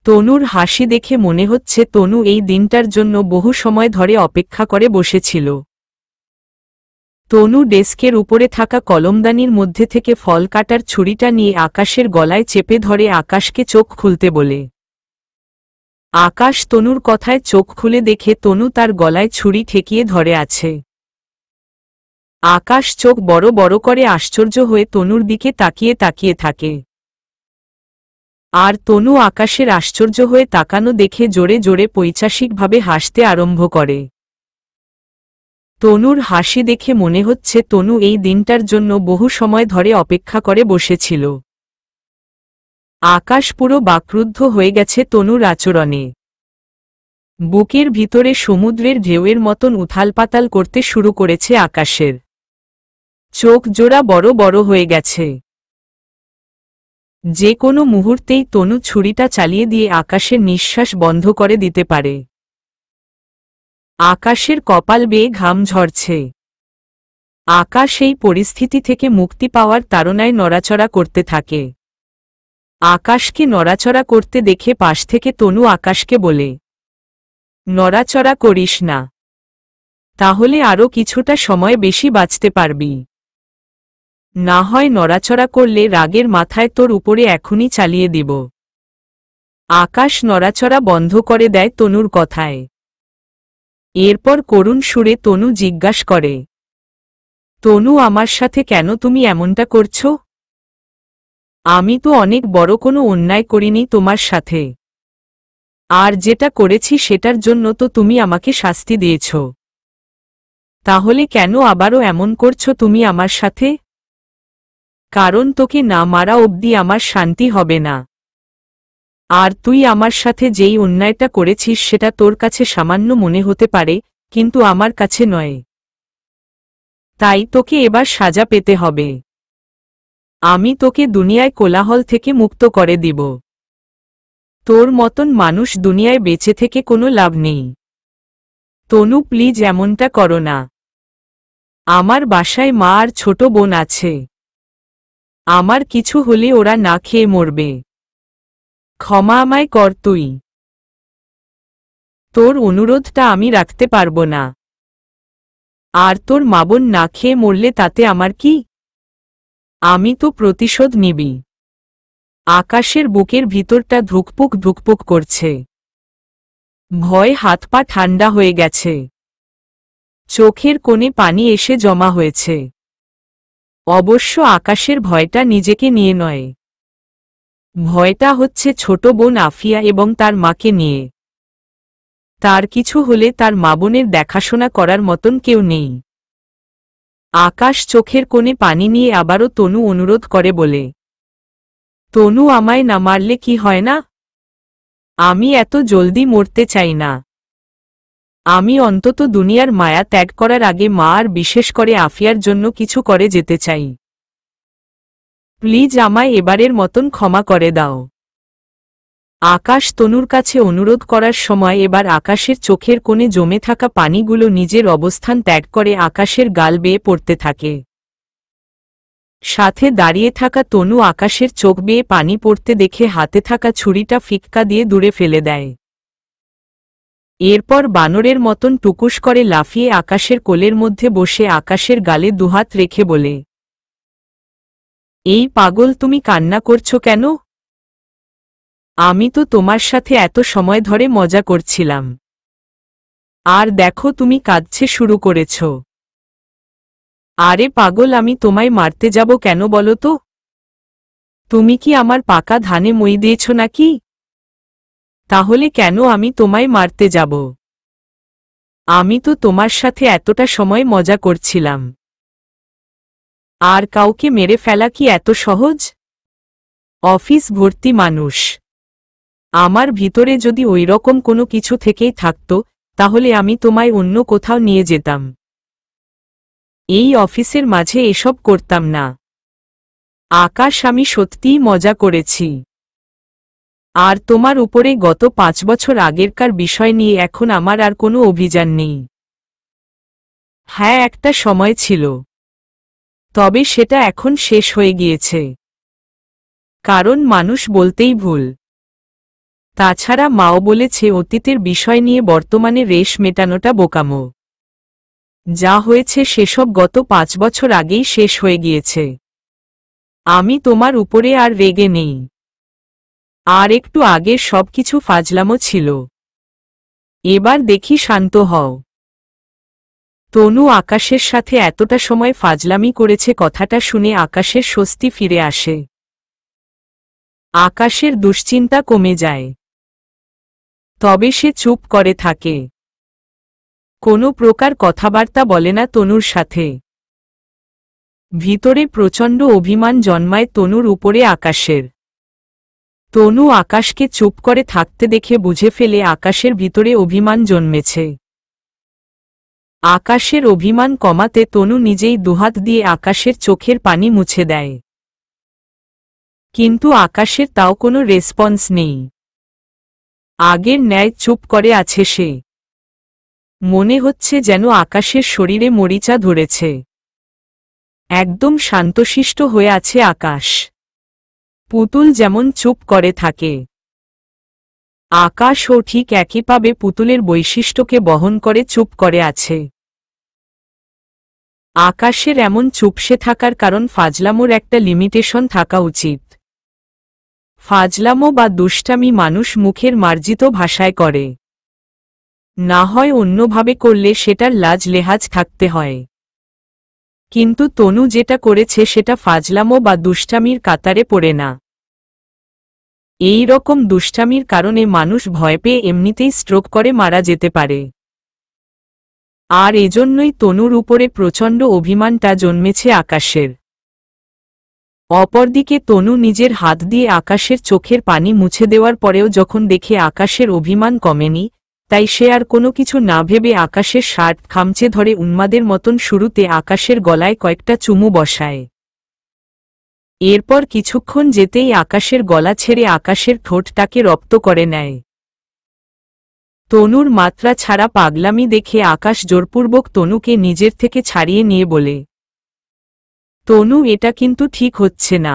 তনুর হাসি দেখে মনে হচ্ছে তনু এই দিনটার জন্য বহু সময় ধরে অপেক্ষা করে বসেছিল। তনু ডেস্কের উপরে থাকা কলমদানির মধ্যে থেকে ফল কাটার ছুরিটা নিয়ে আকাশের গলায় চেপে ধরে আকাশকে চোখ খুলতে বলে। আকাশ তনুর কথায় চোখ খুলে দেখে তনু তার গলায় ছুরি ঠেকিয়ে ধরে আছে। আকাশ চোখ বড় বড় করে আশ্চর্য হয়ে তনুর দিকে তাকিয়ে তাকিয়ে থাকে। আর তনু আকাশের আশ্চর্য হয়ে তাকানো দেখে জোরে জোরে পৈশাসিকভাবে হাসতে আরম্ভ করে। তনুর হাসি দেখে মনে হচ্ছে তনু এই দিনটার জন্য বহু সময় ধরে অপেক্ষা করে বসেছিল। আকাশ পুরো বাকরুদ্ধ হয়ে গেছে তনুর আচরণে। বুকের ভিতরে সমুদ্রের ঢেউয়ের মতন উথালপাতাল করতে শুরু করেছে আকাশের। চোখ জোড়া বড় বড় হয়ে গেছে। যে কোনো মুহূর্তেই তনু ছুরিটা চালিয়ে দিয়ে আকাশের নিঃশ্বাস বন্ধ করে দিতে পারে। আকাশের কপাল বেয়ে ঘাম ঝরছে। আকাশ এই পরিস্থিতি থেকে মুক্তি পাওয়ার তাড়নায় নড়াচড়া করতে থাকে। আকাশকে নড়াচড়া করতে দেখে পাশ থেকে তনু আকাশকে বলে, নড়াচড়া করিস না, তাহলে আরও কিছুটা সময় বেশি বাঁচতে পারবি। না হয় নড়াচড়া করলে রাগের মাথায় তোর উপরে এখনই চালিয়ে দিব। আকাশ নড়াচড়া বন্ধ করে দেয় তনুর কথায়। এরপর করুণ সুরে তনু জিজ্ঞাসা করে, তনু, আমার সাথে কেন তুমি এমনটা করছো? আমি তো অনেক বড় কোনো অন্যায় করিনি তোমার সাথে, আর যেটা করেছি সেটার জন্য তো তুমি আমাকে শাস্তি দিয়েছ। তাহলে কেন আবারও এমন করছো তুমি আমার সাথে? কারণ তোকে না মারা অবধি আমার শান্তি হবে না। আর তুই আমার সাথে যেই অন্যায়টা করেছিস সেটা তোর কাছে সামান্য মনে হতে পারে, কিন্তু আমার কাছে নয়। তাই তোকে এবার সাজা পেতে হবে। আমি তোকে দুনিয়ায় কোলাহল থেকে মুক্ত করে দিব। তোর মতন মানুষ দুনিয়ায় বেঁচে থেকে কোনো লাভ নেই। তনু, প্লিজ এমনটা করো না। আমার বাসায় মা আর ছোট বোন আছে। আমার কিছু হলে ওরা না খেয়ে মরবে। ক্ষমা আমায় কর তুই। তোর অনুরোধটা আমি রাখতে পারবো না। আর তোর মা বোন না খেয়ে মরলে তাতে আমার কি? আমি তো প্রতিশোধ নিবি। আকাশের বুকের ভিতরটা ধুকপুক ধুকপুক করছে। ভয় হাত পা ঠান্ডা হয়ে গেছে। চোখের কোণে পানি এসে জমা হয়েছে। অবশ্য আকাশের ভয়টা নিজেকে নিয়ে নয়। ভয়টা হচ্ছে ছোট বোন আফিয়া এবং তার মাকে নিয়ে। তার কিছু হলে তার মা বোনের দেখাশোনা করার মতন কেউ নেই। আকাশ চোখের কোণে পানি নিয়ে আবারও তনু অনুরোধ করে বলে, তনু, আমায় না মারলে কি হয় না? আমি এত জলদি মরতে চাই না। আমি অন্তত দুনিয়ার মায়া ত্যাগ করার আগে মা আর বিশেষ করে আফিয়ার জন্য কিছু করে যেতে চাই। প্লিজ আমায় এবারের মতন ক্ষমা করে দাও। আকাশ তনুর কাছে অনুরোধ করার সময় এবার আকাশের চোখের কোণে জমে থাকা পানিগুলো নিজের অবস্থান ত্যাগ করে আকাশের গাল বেয়ে পড়তে থাকে। সাথে দাঁড়িয়ে থাকা তনু আকাশের চোখ বেয়ে পানি পড়তে দেখে হাতে থাকা ছুরিটা ফিক্কা দিয়ে দূরে ফেলে দেয়। এরপর বানরের মতন টুকুস করে লাফিয়ে আকাশের কোলের মধ্যে বসে আকাশের গালে দুহাত রেখে বলে, এই পাগল, তুমি কান্না করছো কেন? আমি তো তোমার সাথে এত সময় ধরে মজা করছিলাম, আর দেখো তুমি কাঁদছে শুরু করেছ। আরে পাগল, আমি তোমায় মারতে যাব কেন বলো তো? তুমি কি আমার পাকা ধানে মই দিয়েছ নাকি? তাহলে কেন আমি তোমায় মারতে যাব? আমি তো তোমার সাথে এতটা সময় মজা করছিলাম। আর কাউকে মেরে ফেলা কি এত সহজ? অফিস ভর্তি মানুষ। আমার ভিতরে যদি ওই রকম কোনো কিছু থেকেই থাকতো, তাহলে আমি তোমায় অন্য কোথাও নিয়ে যেতাম। এই অফিসের মাঝে এসব করতাম না। আকাশ, আমি সত্যিই মজা করেছি। আর তোমার উপরে গত 5 বছর আগেরকার বিষয় নিয়ে এখন আমার আর কোনো অভিযান নেই। হ্যাঁ, একটা সময় ছিল, তবে সেটা এখন শেষ হয়ে গিয়েছে। কারণ মানুষ বলতেই ভুল। তাছাড়া মাও বলেছে অতীতের বিষয় নিয়ে বর্তমানে রেশ মেটানোটা বোকামো। যা হয়েছে সেসব গত 5 বছর আগেই শেষ হয়ে গিয়েছে। আমি তোমার উপরে আর রেগে নেই। আর একটু আগের সবকিছু ফাজলামো ছিল। এবার দেখি শান্ত হও। তনু আকাশের সাথে এতটা সময় ফাজলামি করেছে, কথাটা শুনে আকাশের স্বস্তি ফিরে আসে। আকাশের দুশ্চিন্তা কমে যায়। তবে সে চুপ করে থাকে। কোনো প্রকার কথাবার্তা বলে না তনুর সাথে। ভিতরে প্রচণ্ড অভিমান জন্মায় তনুর উপরে আকাশের। তনু আকাশকে চুপ করে থাকতে দেখে বুঝে ফেলে আকাশের ভিতরে অভিমান জন্মেছে। আকাশের অভিমান কমাতে তনু নিজেই দুহাত দিয়ে আকাশের চোখের পানি মুছে দেয়। কিন্তু আকাশের তাও কোনো রেসপন্স নেই। আগের ন্যায় চুপ করে আছে সে। মনে হচ্ছে যেন আকাশের শরীরে মরিচা ধরেছে। একদম শান্তশিষ্ট হয়ে আছে আকাশ। পুতুল যেমন চুপ করে থাকে, আকাশও ঠিক একইভাবে পুতুলের বৈশিষ্ট্যকে বহন করে চুপ করে আছে। আকাশের এমন চুপসে থাকার কারণ ফাজলামোর একটা লিমিটেশন থাকা উচিত। ফাজলামো বা দুষ্টামি মানুষ মুখের মার্জিত ভাষায় করে, না হয় অন্যভাবে করলে সেটার লাজ লেহাজ থাকতে হয়। কিন্তু তনু যেটা করেছে সেটা ফাজলামো বা দুষ্টামির কাতারে পড়ে না। এই রকম দুষ্টামির কারণে মানুষ ভয় পেয়ে এমনিতেই স্ট্রোক করে মারা যেতে পারে। আর এজন্যই তনুর উপরে প্রচণ্ড অভিমানটা জন্মেছে আকাশের। অপরদিকে তনু নিজের হাত দিয়ে আকাশের চোখের পানি মুছে দেওয়ার পরেও যখন দেখে আকাশের অভিমান কমেনি, তাই সে আর কোনো কিছু না ভেবে আকাশের শার্ট খামচে ধরে উন্মাদের মতন শুরুতে আকাশের গলায় কয়েকটা চুমু বসায়। এরপর কিছুক্ষণ যেতেই আকাশের গলা ছেড়ে আকাশের ঠোঁটটাকে রপ্ত করে নেয়। তনুর মাত্রা ছাড়া পাগলামি দেখে আকাশ জোরপূর্বক তনুকে নিজের থেকে ছাড়িয়ে নিয়ে বলে, তনু, এটা কিন্তু ঠিক হচ্ছে না।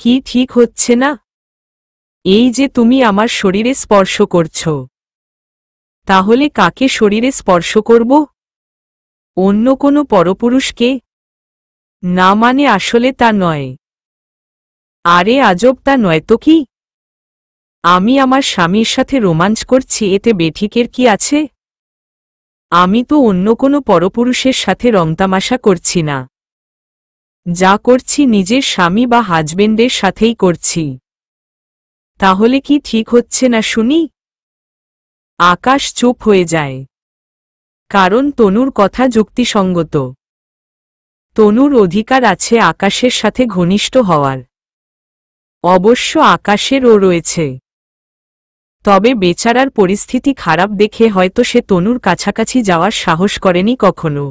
কি ঠিক হচ্ছে না? এই যে তুমি আমার শরীরে স্পর্শ করছ। তাহলে কাকে শরীরে স্পর্শ করব? অন্য কোনো পরপুরুষকে? না মানে আসলে তা নয়। আরে আজব, তা নয় তো কি? আমি আমার স্বামীর সাথে রোমাঞ্চ করছি, এতে বেঠিকের কি আছে? আমি তো অন্য কোনো পরপুরুষের সাথে রংতামাশা করছি না। যা করছি নিজের স্বামী বা হাজবেন্ডের সাথেই করছি। তাহলে কি ঠিক হচ্ছে না শুনি? আকাশ চুপ হয়ে যায়, কারণ তনুর কথা যুক্তিসঙ্গত। তনুর অধিকার আছে আকাশের সাথে ঘনিষ্ঠ হওয়ার। অবশ্য আকাশেরও রয়েছে, তবে বেচারার পরিস্থিতি খারাপ দেখে হয়তো সে তনুর কাছাকাছি যাওয়ার সাহস করেনি কখনো।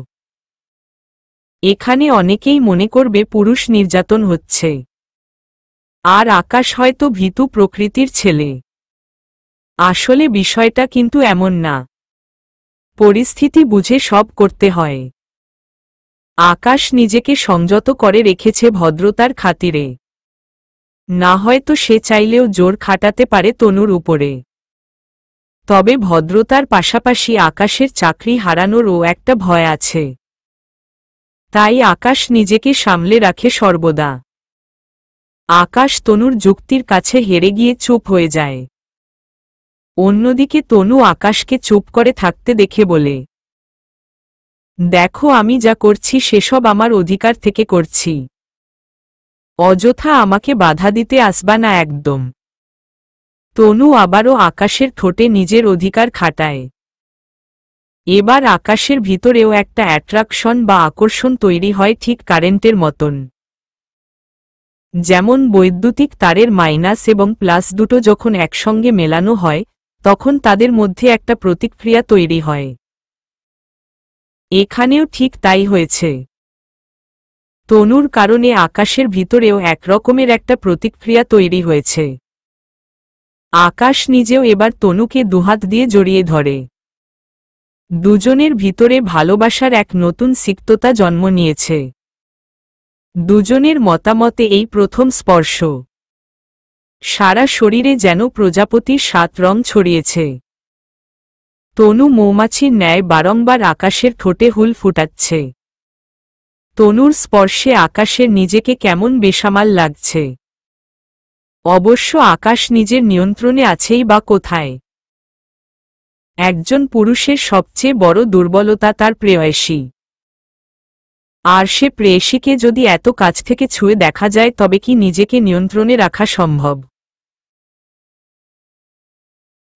এখানে অনেকেই মনে করবে পুরুষ নির্যাতন হচ্ছে, আর আকাশ হয়তো ভীতু প্রকৃতির ছেলে। আসলে বিষয়টা কিন্তু এমন না। পরিস্থিতি বুঝে সব করতে হয়। আকাশ নিজেকে সংযত করে রেখেছে ভদ্রতার খাতিরে। না হয়তো সে চাইলেও জোর খাটাতে পারে তনুর উপরে। তবে ভদ্রতার পাশাপাশি আকাশের চাকরি হারানোরও একটা ভয় আছে। তাই আকাশ নিজেকে সামলে রাখে সর্বদা। আকাশ তনুর যুক্তির কাছে হেরে গিয়ে চুপ হয়ে যায়। অন্যদিকে তনু আকাশকে চুপ করে থাকতে দেখে বলে, দেখো, আমি যা করছি সেসব আমার অধিকার থেকে করছি। অযথা আমাকে বাধা দিতে আসবা না একদম। তনু আবারও আকাশের ঠোঁটে নিজের অধিকার খাটায়। এবার আকাশের ভিতরেও একটা অ্যাট্রাকশন বা আকর্ষণ তৈরি হয়, ঠিক কারেন্টের মতন। যেমন বৈদ্যুতিক তারের মাইনাস এবং প্লাস দুটো যখন একসঙ্গে মেলানো হয়, তখন তাদের মধ্যে একটা প্রতিক্রিয়া তৈরি হয়। এখানেও ঠিক তাই হয়েছে। তনুর কারণে আকাশের ভিতরেও একরকমের একটা প্রতিক্রিয়া তৈরি হয়েছে। আকাশ নিজেও এবার তনুকে দুহাত দিয়ে জড়িয়ে ধরে। দুজনের ভিতরে ভালোবাসার এক নতুন সিক্ততা জন্ম নিয়েছে। দুজনের মতামতে এই প্রথম স্পর্শ। সারা শরীরে যেন প্রজাপতির ৭ রং ছড়িয়েছে। তনু মৌমাছির ন্যায় বারংবার আকাশের ঠোঁটে হুল ফুটাচ্ছে। তনুর স্পর্শে আকাশের নিজেকে কেমন বেসামাল লাগছে। অবশ্য আকাশ নিজের নিয়ন্ত্রণে আছেই বা কোথায়। একজন পুরুষের সবচেয়ে বড় দুর্বলতা তার প্রেয়সী। আর সে প্রেয়সীকে যদি এত কাছ থেকে ছুঁয়ে দেখা যায়, তবে কি নিজেকে নিয়ন্ত্রণে রাখা সম্ভব?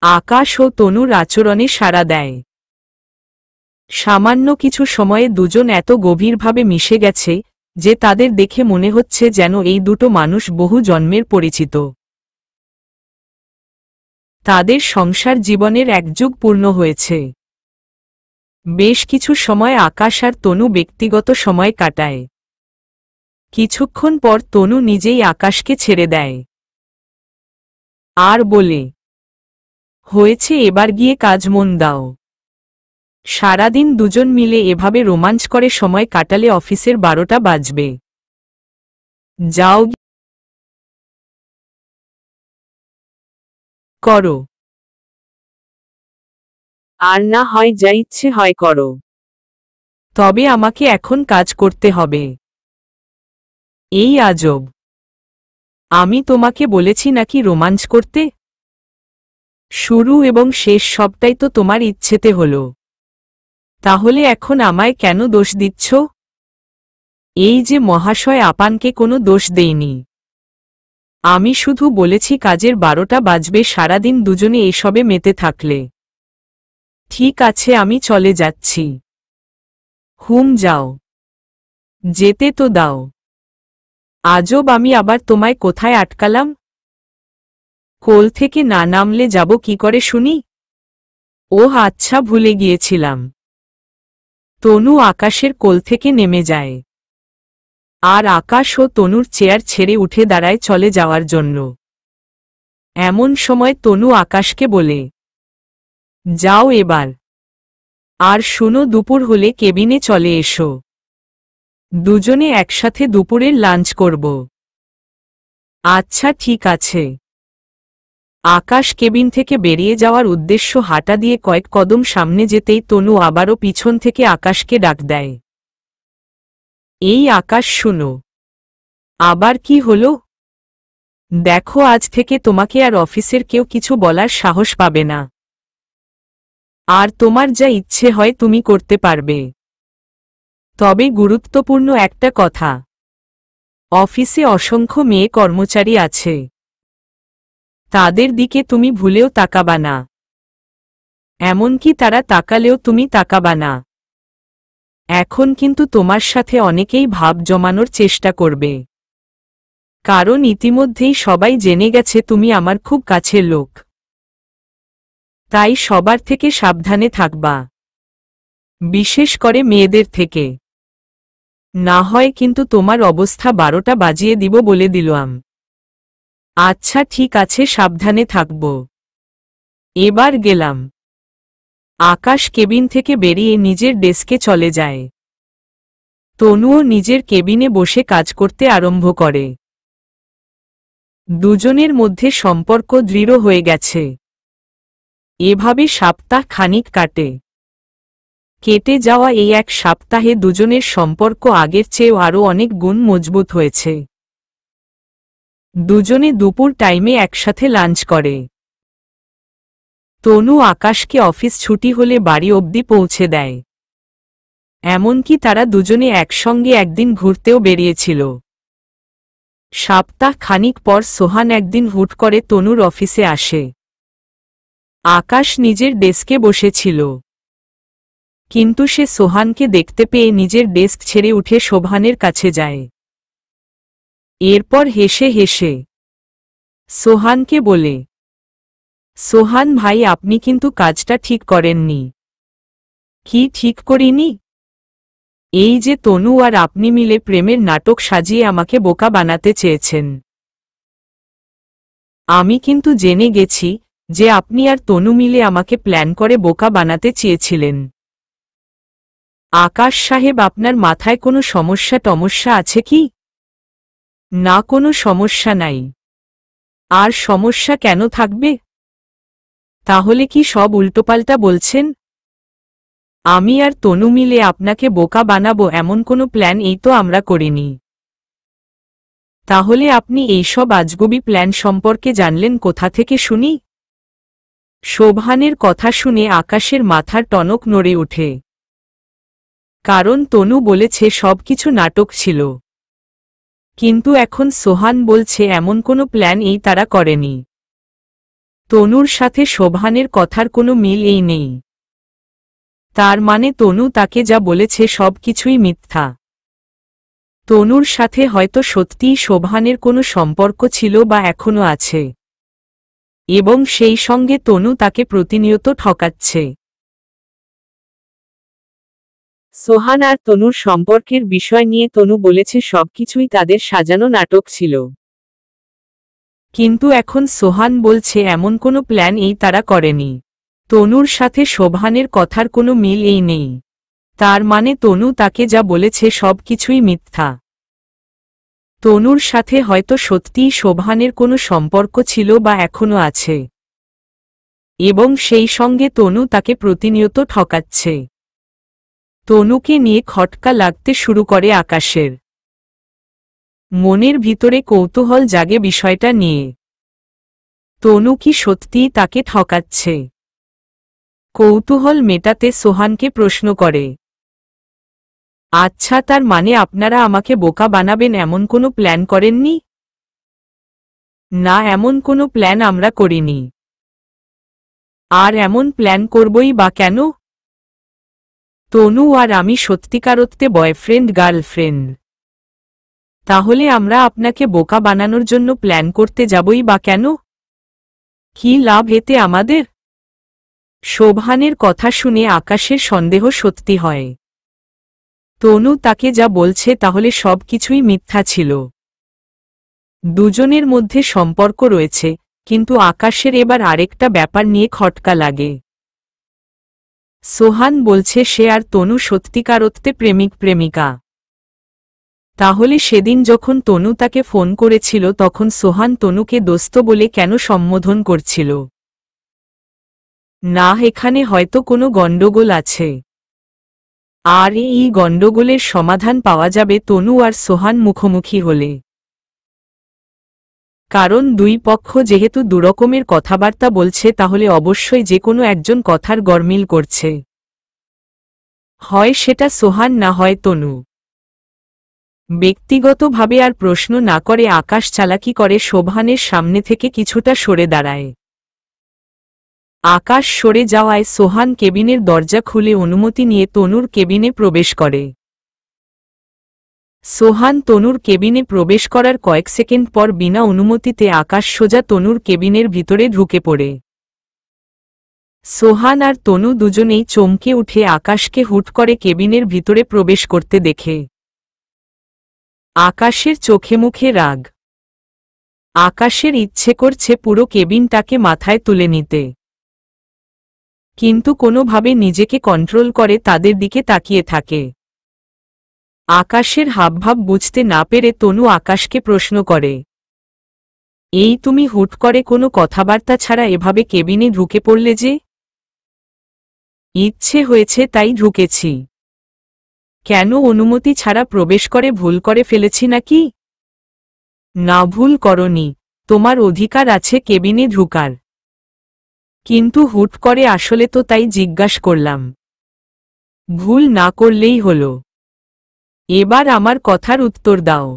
আকাশ ও তনুর আচরণে সাড়া দেয়। সামান্য কিছু সময়ে দুজন এত গভীরভাবে মিশে গেছে যে তাদের দেখে মনে হচ্ছে যেন এই দুটো মানুষ বহু জন্মের পরিচিত। তাদের সংসার জীবনের এক যুগ পূর্ণ হয়েছে। বেশ কিছু সময় আকাশ আর তনু ব্যক্তিগত সময় কাটায়। কিছুক্ষণ পর তনু নিজেই আকাশকে ছেড়ে দেয় আর বলে, হয়েছে, এবার গিয়ে কাজ মন দাও। সারাদিন দুজন মিলে এভাবে রোমাঞ্চ করে সময় কাটালে অফিসের 12টা বাজবে। যাও। করো, আর না হয় যা ইচ্ছে হয় করো। তবে আমাকে এখন কাজ করতে হবে। এই আজব! আমি তোমাকে বলেছি নাকি রোমাঞ্চ করতে? শুরু এবং শেষ সবটাই তো তোমার ইচ্ছেতে হলো। তাহলে এখন আমায় কেন দোষ দিচ্ছ? এই যে মহাশয় আপানকে কোনো দোষ দেইনি। আমি শুধু বলেছি কাজের 12টা বাজবে সারাদিন দুজনে এসবে মেতে থাকলে। ঠিক আছে, আমি চলে যাচ্ছি। যাও, যেতে তো দাও। আজব, আমি আবার তোমায় কোথায় আটকালাম? কোল থেকে না নামলে যাব কি করে শুনি? ওহ আচ্ছা, ভুলে গিয়েছিলাম। তনু আকাশের কোল থেকে নেমে যায়। আর আকাশ ও তনুর চেয়ার ছেড়ে উঠে দাঁড়ায় চলে যাওয়ার জন্য। এমন সময় তনু আকাশকে বলে, যাও এবার। আর শুনো, দুপুর হলে কেবিনে চলে এসো। দুজনে একসাথে দুপুরের লাঞ্চ করব। আচ্ছা ঠিক আছে। আকাশ কেবিন থেকে বেরিয়ে যাওয়ার উদ্দেশ্য হাঁটা দিয়ে কয়েক কদম সামনে যেতেই তনু আবারও পিছন থেকে আকাশকে ডাক দেয়। এই আকাশ, শুনো। আবার কি হলো? দেখো, আজ থেকে তোমাকে আর অফিসের কেউ কিছু বলার সাহস পাবে না। আর তোমার যা ইচ্ছে হয় তুমি করতে পারবে। তবে গুরুত্বপূর্ণ একটা কথা, অফিসে অসংখ্য মেয়ে কর্মচারী আছে। তাদের দিকে তুমি ভুলেও তাকাবা না। এমনকি তারা তাকালেও তুমি তাকাবা না। এখন কিন্তু তোমার সাথে অনেকেই ভাব জমানোর চেষ্টা করবে। কারণ ইতিমধ্যেই সবাই জেনে গেছে তুমি আমার খুব কাছের লোক। তাই সবার থেকে সাবধানে থাকবা, বিশেষ করে মেয়েদের থেকে। না হয় কিন্তু তোমার অবস্থা 12টা বাজিয়ে দিব বলে দিলাম। আচ্ছা ঠিক আছে, সাবধানে থাকব। এবার গেলাম। আকাশ কেবিন থেকে বেরিয়ে নিজের ডেস্কে চলে যায়। তনুও নিজের কেবিনে বসে কাজ করতে আরম্ভ করে। দুজনের মধ্যে সম্পর্ক দৃঢ় হয়ে গেছে। এভাবে সপ্তাহ খানিক কাটে। কেটে যাওয়া এই এক সপ্তাহে দুজনের সম্পর্ক আগের চেয়েও আরও অনেক গুণ মজবুত হয়েছে। দুজনে দুপুর টাইমে একসাথে লাঞ্চ করে। তনু আকাশকে অফিস ছুটি হলে বাড়ি অবধি পৌঁছে দেয়। এমনকি তারা দুজনে একসঙ্গে একদিন ঘুরতেও বেরিয়েছিল। সপ্তাহ খানিক পর সোহান একদিন হুট করে তনুর অফিসে আসে। আকাশ নিজের ডেস্কে বসেছিল, কিন্তু সে সোহানকে দেখতে পেয়ে নিজের ডেস্ক ছেড়ে উঠে শোভানের কাছে যায়। এরপর হেসে হেসে সোহানকে বলে, সোহান ভাই, আপনি কিন্তু কাজটা ঠিক করেননি। কি ঠিক করিনি? এই যে তনু আর আপনি মিলে প্রেমের নাটক সাজিয়ে আমাকে বোকা বানাতে চেয়েছেন। আমি কিন্তু জেনে গেছি যে আপনি আর তনু মিলে আমাকে প্ল্যান করে বোকা বানাতে চেয়েছিলেন। আকাশ সাহেব, আপনার মাথায় কোনো সমস্যা আছে কি? না, কোনো সমস্যা নাই। আর সমস্যা কেন থাকবে? তাহলে কি সব উল্টোপাল্টা বলছেন? আমি আর তনু মিলে আপনাকে বোকা বানাবো এমন কোনো প্ল্যান এই তো আমরা করিনি। তাহলে আপনি এইসব আজগুবি প্ল্যান সম্পর্কে জানলেন কোথা থেকে শুনি? শোভানের কথা শুনে আকাশের মাথার টনক নড়ে ওঠে। কারণ তনু বলেছে সবকিছু নাটক ছিল। কিন্তু এখন সোহান বলছে এমন কোনো প্ল্যান এই তারা করেনি। তনুর সাথে শোভানের কথার কোনো মিল এই নেই। তার মানে তনু তাকে যা বলেছে সবকিছুই মিথ্যা। তনুর সাথে হয়তো সত্যিই শোভানের কোনো সম্পর্ক ছিল বা এখনো আছে, এবং সেই সঙ্গে তনু তাকে প্রতিনিয়ত ঠকাচ্ছে। সোহান আর তনুর সম্পর্কের বিষয় নিয়ে তনু বলেছে সবকিছুই তাদের সাজানো নাটক ছিল। কিন্তু এখন সোহান বলছে এমন কোনো প্ল্যান এই তারা করেনি। তনুর সাথে শোভানের কথার কোনো মিল এই নেই। তার মানে তনু তাকে যা বলেছে সবকিছুই মিথ্যা। তনুর সাথে হয়তো সত্যিই শোভানের কোনো সম্পর্ক ছিল বা এখনো আছে। এবং সেই সঙ্গে তনু তাকে প্রতিনিয়ত ঠকাচ্ছে। তনুকে নিয়ে খটকা লাগতে শুরু করে আকাশের। মনের ভিতরে কৌতূহল জাগে বিষয়টা নিয়ে। তনু কি সত্যিই তাকে ঠকাচ্ছে? কৌতূহল মেটাতে সোহানকে প্রশ্ন করে, আচ্ছা, তার মানে আপনারা আমাকে বোকা বানাবেন এমন কোনো প্ল্যান করেননি? না, এমন কোনো প্ল্যান আমরা করিনি। আর এমন প্ল্যান করবই বা কেন? তনু আর আমি সত্যিকারত্বে বয়ফ্রেন্ড গার্লফ্রেন্ড। তাহলে আমরা আপনাকে বোকা বানানোর জন্য প্ল্যান করতে যাবই বা কেন? কি লাভ এতে আমাদের? শোভানের কথা শুনে আকাশের সন্দেহ সত্যি হয়। তনু তাকে যা বলছে তাহলে সব কিছুই মিথ্যা ছিল। দুজনের মধ্যে সম্পর্ক রয়েছে, কিন্তু আকাশের এবার আরেকটা ব্যাপার নিয়ে খটকা লাগে। সোহান বলছে সে আর তনু সত্যিকারত্বে প্রেমিক প্রেমিকা। তাহলে সেদিন যখন তনু তাকে ফোন করেছিল তখন সোহান তনুকে দোস্ত বলে কেন সম্বোধন করছিল? না, এখানে হয়তো কোনো গণ্ডগোল আছে। আর এই গণ্ডগোলের সমাধান পাওয়া যাবে তনু আর সোহান মুখোমুখি হলে। কারণ দুই পক্ষ যেহেতু দুরকমের কথাবার্তা বলছে তাহলে অবশ্যই যে কোনো একজন কথার গরমিল করছে। হয় সেটা সোহান, না হয় তনু। ব্যক্তিগতভাবে আর প্রশ্ন না করে আকাশ চালাকি করে শোভানের সামনে থেকে কিছুটা সরে দাঁড়ায়। আকাশ সরে যাওয়ায় সোহান কেবিনের দরজা খুলে অনুমতি নিয়ে তনুর কেবিনে প্রবেশ করে। সোহান তনুর কেবিনে প্রবেশ করার কয়েক সেকেন্ড পর বিনা অনুমতিতে আকাশ সোজা তনুর কেবিনের ভিতরে ঢুকে পড়ে। সোহান আর তনু দুজনেই চমকে উঠে আকাশকে হুট করে কেবিনের ভিতরে প্রবেশ করতে দেখে। আকাশের চোখে মুখে রাগ। আকাশের ইচ্ছে করছে পুরো কেবিনটাকে মাথায় তুলে নিতে, কিন্তু কোনোভাবে নিজেকে কন্ট্রোল করে তাদের দিকে তাকিয়ে থাকে। আকাশের হাবভাব বুঝতে না পেরে তনু আকাশকে প্রশ্ন করে, এই তুমি হুট করে কোনো কথাবার্তা ছাড়া এভাবে কেবিনে ঢুকে পড়লে যে? ইচ্ছে হয়েছে তাই ঢুকেছি। কেন, অনুমতি ছাড়া প্রবেশ করে ভুল করে ফেলেছি নাকি? না, ভুল করনি, তোমার অধিকার আছে কেবিনে ঢুকার। কিন্তু হুট করে আসলে তো তাই জিজ্ঞাসা করলাম। ভুল না করলেই হলো। এবার আমার কথার উত্তর দাও।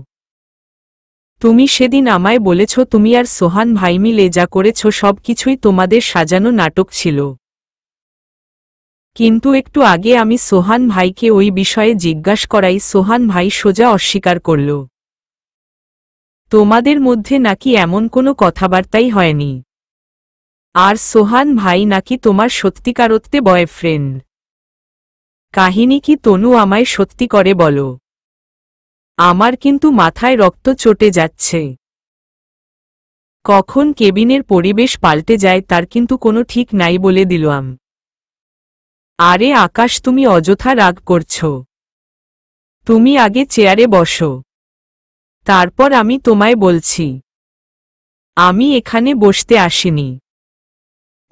তুমি সেদিন আমায় বলেছ তুমি আর সোহান ভাই মিলে যা করেছ সব কিছুই তোমাদের সাজানো নাটক ছিল। কিন্তু একটু আগে আমি সোহান ভাইকে ওই বিষয়ে জিজ্ঞাসা করাই সোহান ভাই সোজা অস্বীকার করল। তোমাদের মধ্যে নাকি এমন কোনো কথাবার্তাই হয়নি। আর সোহান ভাই নাকি তোমার সত্যিকারত্বে বয়ফ্রেন্ড। কাহিনী কি তনু, আমায় সত্যি করে বলো। আমার কিন্তু মাথায় রক্ত চটে যাচ্ছে। কখন কেবিনের পরিবেশ পাল্টে যায় তার কিন্তু কোনো ঠিক নাই বলে দিলাম। আরে আকাশ, তুমি অযথা রাগ করছ। তুমি আগে চেয়ারে বসো, তারপর আমি তোমায় বলছি। আমি এখানে বসতে আসিনি।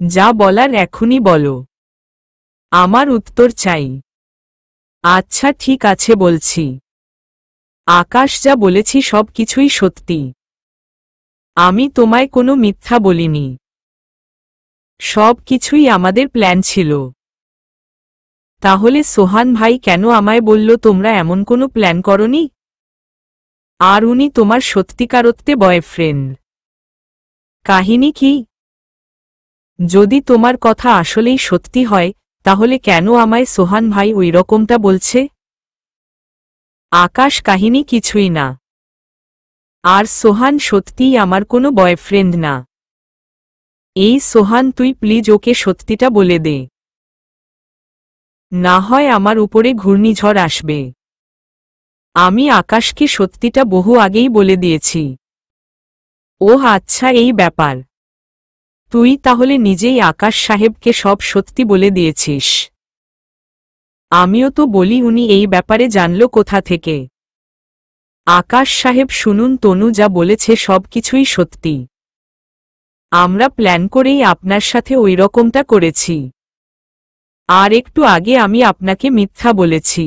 যা বলার এখনই বলো। আমার উত্তর চাই। আচ্ছা ঠিক আছে, বলছি। আকাশ, যা বলেছি সব কিছুই সত্যি। আমি তোমায় কোনো মিথ্যা বলিনি। সব কিছুই আমাদের প্ল্যান ছিল। তাহলে সোহান ভাই কেন আমায় বলল তোমরা এমন কোনো প্ল্যান করনি? আর উনি তোমার সত্যিকারত্বে বয়ফ্রেন্ড। কাহিনী কি? যদি তোমার কথা আসলেই সত্যি হয় তাহলে কেন আমায় সোহান ভাই ওই রকমটা বলছে? আকাশ, কাহিনী কিছুই না। আর সোহান সত্যিই আমার কোনো বয়ফ্রেন্ড না। এই সোহান, তুই প্লিজ ওকে সত্যিটা বলে দে। না হয় আমার উপরে ঘূর্ণিঝড় আসবে। আমি আকাশকে সত্যিটা বহু আগেই বলে দিয়েছি। ওহ আচ্ছা, এই ব্যাপার। তুই তাহলে নিজেই আকাশ সাহেবকে সব সত্যি বলে দিয়েছিস? আমিও তো বলি, উনি এই ব্যাপারে জানল কোথা থেকে? আকাশ সাহেব শুনুন, তনু যা বলেছে সব কিছুই সত্যি। আমরা প্ল্যান করেই আপনার সাথে ওই রকমটা করেছি। আর একটু আগে আমি আপনাকে মিথ্যা বলেছি।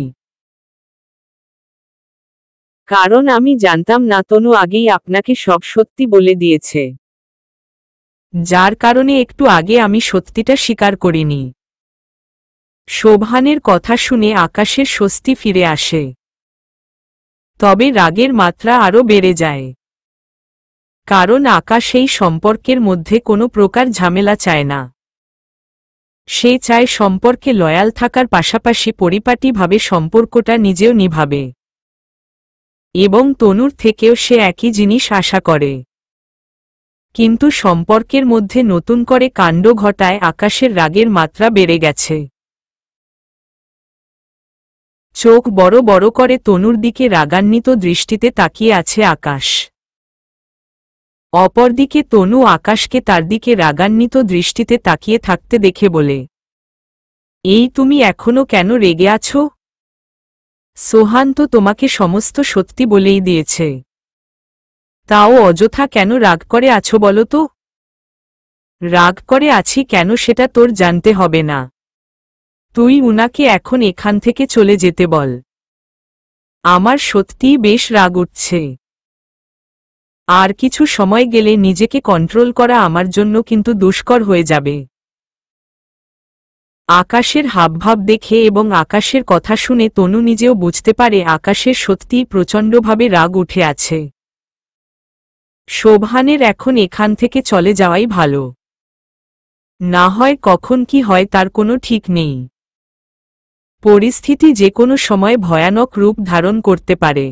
কারণ আমি জানতাম না তনু আগেই আপনাকে সব সত্যি বলে দিয়েছে। যার কারণে একটু আগে আমি সত্যিটা স্বীকার করিনি। শোভানের কথা শুনে আকাশের স্বস্তি ফিরে আসে। তবে রাগের মাত্রা আরও বেড়ে যায়। কারণ আকাশ এই সম্পর্কের মধ্যে কোনো প্রকার ঝামেলা চায় না। সে চায় সম্পর্কে লয়াল থাকার পাশাপাশি পরিপাটিভাবে সম্পর্কটা নিজেও নিভাবে। এবং তনুর থেকেও সে একই জিনিস আশা করে। কিন্তু সম্পর্কের মধ্যে নতুন করে কাণ্ড ঘটায় আকাশের রাগের মাত্রা বেড়ে গেছে। চোখ বড় বড় করে তনুর দিকে রাগান্বিত দৃষ্টিতে তাকিয়ে আছে আকাশ। অপরদিকে তনু আকাশকে তার দিকে রাগান্বিত দৃষ্টিতে তাকিয়ে থাকতে দেখে বলে, এই তুমি এখনো কেন রেগে আছো? সোহান তো তোমাকে সমস্ত সত্যি বলেই দিয়েছে। তাও অযথা কেন রাগ করে আছো বলো তো? রাগ করে আছি কেন সেটা তোর জানতে হবে না। তুই উনাকে এখন এখান থেকে চলে যেতে বল। আমার সত্যিই বেশ রাগ উঠছে। আর কিছু সময় গেলে নিজেকে কন্ট্রোল করা আমার জন্য কিন্তু দুষ্কর হয়ে যাবে। আকাশের হাবভাব দেখে এবং আকাশের কথা শুনে তনু নিজেও বুঝতে পারে আকাশের সত্যিই প্রচণ্ডভাবে রাগ উঠে আছে। শোভানের এখন এখান থেকে চলে যাওয়াই ভালো। না হয় কখন কি হয় তার কোনো ঠিক নেই। পরিস্থিতি যে কোনো সময় ভয়ানক রূপ ধারণ করতে পারে।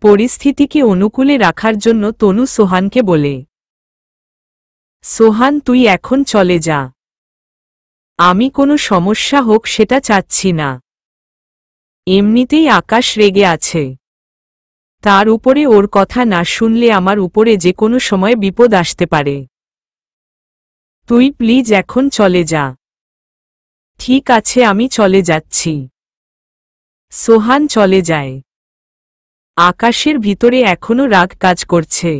পরিস্থিতিকে অনুকূলে রাখার জন্য তনু সোহানকে বলে, সোহান তুই এখন চলে যা। আমি কোনো সমস্যা হোক সেটা চাচ্ছি না। এমনিতেই আকাশ রেগে আছে। তার উপরে ওর কথা না শুনলে আমার উপরে যে কোনো সময় বিপদ আসতে পারে। তুই প্লিজ এখন চলে যা। ঠিক আছে আমি চলে যাচ্ছি। সোহান চলে যায়। আকাশের ভিতরে এখনো রাগ কাজ করছে।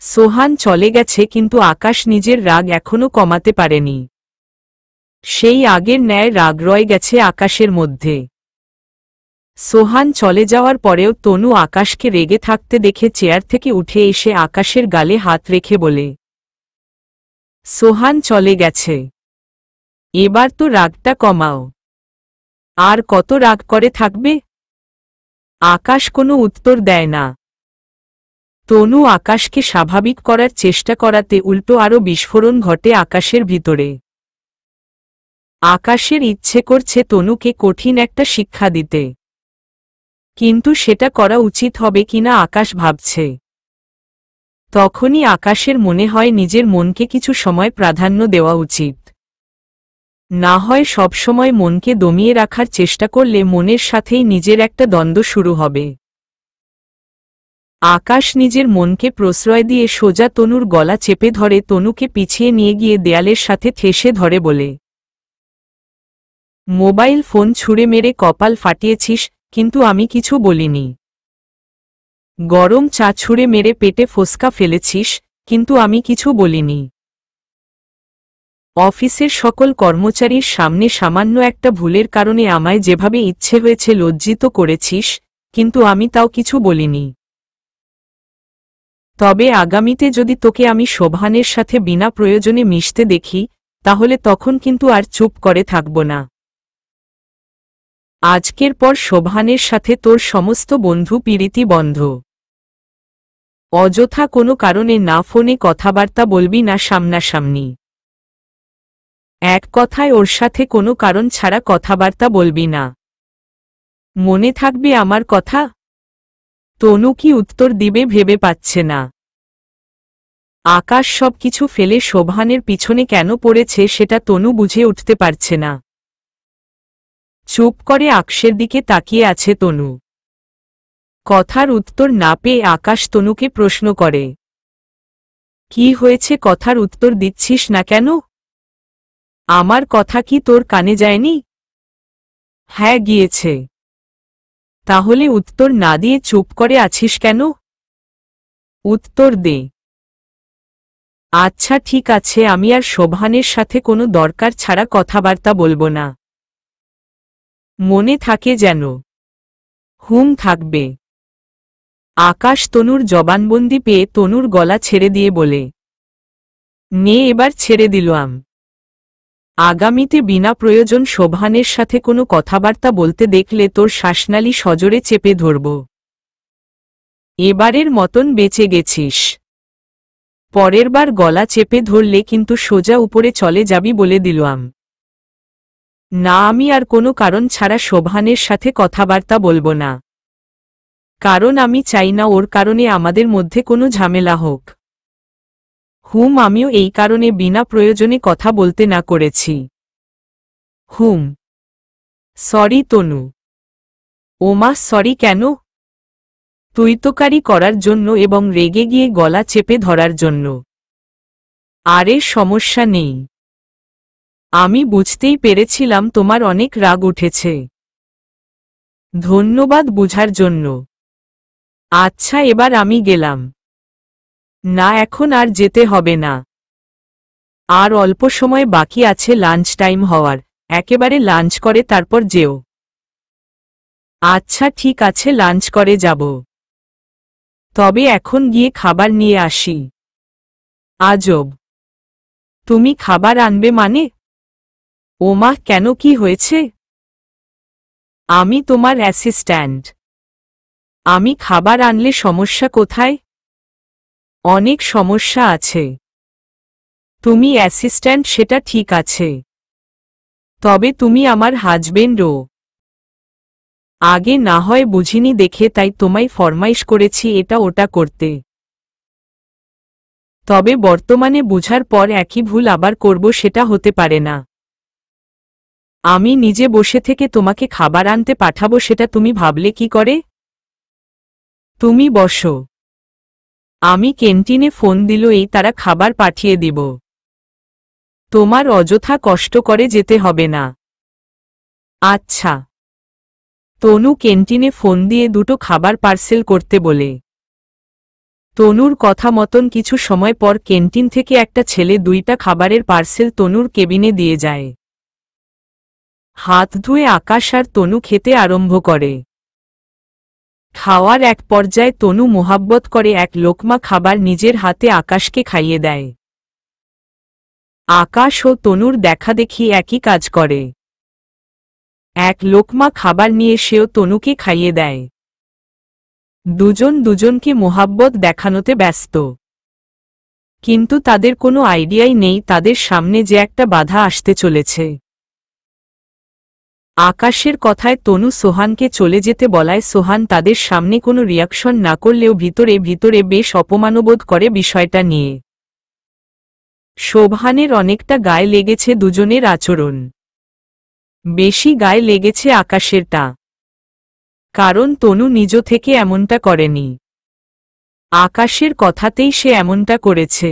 সোহান চলে গেছে কিন্তু আকাশ নিজের রাগ এখনো কমাতে পারেনি। সেই আগের ন্যায় রাগ রয়ে গেছে আকাশের মধ্যে। সোহান চলে যাওয়ার পরেও তনু আকাশকে রেগে থাকতে দেখে চেয়ার থেকে উঠে এসে আকাশের গালে হাত রেখে বলে, সোহান চলে গেছে। এবার তো রাগটা কমাও। আর কত রাগ করে থাকবে? আকাশ কোনো উত্তর দেয় না। তনু আকাশকে স্বাভাবিক করার চেষ্টা করাতে উল্টো আরও বিস্ফোরণ ঘটে আকাশের ভিতরে। আকাশের ইচ্ছে করছে তনুকে কঠিন একটা শিক্ষা দিতে। কিন্তু সেটা করা উচিত হবে কিনা আকাশ ভাবছে। তখনই আকাশের মনে হয় নিজের মনকে কিছু সময় প্রাধান্য দেওয়া উচিত। না হয় সবসময় মনকে দমিয়ে রাখার চেষ্টা করলে মনের সাথেই নিজের একটা দ্বন্দ্ব শুরু হবে। আকাশ নিজের মনকে প্রশ্রয় দিয়ে সোজা তনুর গলা চেপে ধরে তনুকে পিছিয়ে নিয়ে গিয়ে দেয়ালের সাথে ঠেসে ধরে বলে, মোবাইল ফোন ছুঁড়ে মেরে কপাল ফাটিয়েছিস, কিন্তু আমি কিছু বলিনি। গরম চা ছুঁড়ে মেরে পেটে ফোসকা ফেলেছিস, কিন্তু আমি কিছু বলিনি। অফিসের সকল কর্মচারীর সামনে সামান্য একটা ভুলের কারণে আমায় যেভাবে ইচ্ছে হয়েছে লজ্জিত করেছিস, কিন্তু আমি তাও কিছু বলিনি। তবে আগামীতে যদি তোকে আমি শোভানের সাথে বিনা প্রয়োজনে মিশতে দেখি, তাহলে তখন কিন্তু আর চুপ করে থাকব না। আজকের পর শোভানের সাথে তোর সমস্ত বন্ধু পিরিতি বন্ধ। অযথা কোনো কারণে না ফোনে কথাবার্তা বলবি না সামনাসামনি। এক কথায় ওর সাথে কোনো কারণ ছাড়া কথাবার্তা বলবি না। মনে থাকবে আমার কথা? তনু কি উত্তর দিবে ভেবে পাচ্ছে না। আকাশ সব কিছু ফেলে শোভানের পিছনে কেন পড়েছে সেটা তনু বুঝে উঠতে পারছে না। চুপ করে আকাশের দিকে তাকিয়ে আছে তনু। কথার উত্তর না পেয়ে আকাশ তনুকে প্রশ্ন করে, কি হয়েছে কথার উত্তর দিচ্ছিস না কেন? আমার কথা কি তোর কানে যায়নি? হ্যাঁ গিয়েছে। তাহলে উত্তর না দিয়ে চুপ করে আছিস কেন? উত্তর দে। আচ্ছা ঠিক আছে, আমি আর শোভানের সাথে কোনো দরকার ছাড়া কথাবার্তা বলবো না। মনে থাকে যেন। থাকবে। আকাশ তনুর জবানবন্দি পেয়ে তনুর গলা ছেড়ে দিয়ে বলে, নে এবার ছেড়ে দিলাম। আগামীতে বিনা প্রয়োজন শোভানের সাথে কোনো কথাবার্তা বলতে দেখলে তোর শ্বাসনালী সজোরে চেপে ধরব। এবারের মতন বেঁচে গেছিস। পরের বার গলা চেপে ধরলে কিন্তু সোজা উপরে চলে যাবি বলে দিলাম। না, আমি আর কোনো কারণ ছাড়া শোভানের সাথে কথাবার্তা বলবো না। কারণ আমি চাই না ওর কারণে আমাদের মধ্যে কোনো ঝামেলা হোক। আমিও এই কারণে বিনা প্রয়োজনে কথা বলতে না করেছি। সরি তনু। ওমা সরি কেন? তুইতোকারি করার জন্য এবং রেগে গিয়ে গলা চেপে ধরার জন্য। আরে সমস্যা নেই। আমি বুঝতেই পেরেছিলাম তোমার অনেক রাগ উঠেছে। ধন্যবাদ বুঝার জন্য। আচ্ছা এবার আমি গেলাম। না, এখন আর যেতে হবে না। আর অল্প সময় বাকি আছে লাঞ্চ টাইম হওয়ার, একেবারে লাঞ্চ করে তারপর যেও। আচ্ছা ঠিক আছে, লাঞ্চ করে যাব। তবে এখন গিয়ে খাবার নিয়ে আসি। আজব, তুমি খাবার আনবে মানে? ওমা কেন, কি হয়েছে? আমি তোমার অ্যাসিস্ট্যান্ট। আমি খাবার আনলে সমস্যা কোথায়? অনেক সমস্যা আছে। তুমি অ্যাসিস্ট্যান্ট সেটা ঠিক আছে, তবে তুমি আমার হাজবেন্ডও। আগে না হয় বুঝিনি দেখে তাই তোমায় ফরমাইশ করেছি এটা ওটা করতে। তবে বর্তমানে বুঝার পর একই ভুল আবার করব সেটা হতে পারে না। আমি নিজে বসে থেকে তোমাকে খাবার আনতে পাঠাবো সেটা তুমি ভাবলে কি করে? তুমি বসো, আমি ক্যান্টিনে ফোন দিলেই তারা খাবার পাঠিয়ে দিব। তোমার অযথা কষ্ট করে যেতে হবে না। আচ্ছা। তনু ক্যান্টিনে ফোন দিয়ে দুটো খাবার পার্সেল করতে বলে। তনুর কথা মতন কিছু সময় পর ক্যান্টিন থেকে একটা ছেলে দুইটা খাবারের পার্সেল তনুর কেবিনে দিয়ে যায়। হাত ধুয়ে আকাশ আর তনু খেতে আরম্ভ করে। খাওয়ার এক পর্যায়ে তনু মোহাব্বত করে এক লোকমা খাবার নিজের হাতে আকাশকে খাইয়ে দেয়। আকাশ ও তনুর দেখাদেখি একই কাজ করে। এক লোকমা খাবার নিয়ে সেও তনুকে খাইয়ে দেয়। দুজন দুজনকে মোহাব্বত দেখানোতে ব্যস্ত। কিন্তু তাদের কোনো আইডিয়াই নেই তাদের সামনে যে একটা বাধা আসতে চলেছে। আকাশের কথায় তনু সোহানকে চলে যেতে বলায় সোহান তাদের সামনে কোনো রিয়াকশন না করলেও ভিতরে ভিতরে বেশ অপমানবোধ করে বিষয়টা নিয়ে। শোভানের অনেকটা গায়ে লেগেছে দুজনের আচরণ। বেশি গায়ে লেগেছে আকাশেরটা। কারণ তনু নিজ থেকে এমনটা করেনি। আকাশের কথাতেই সে এমনটা করেছে।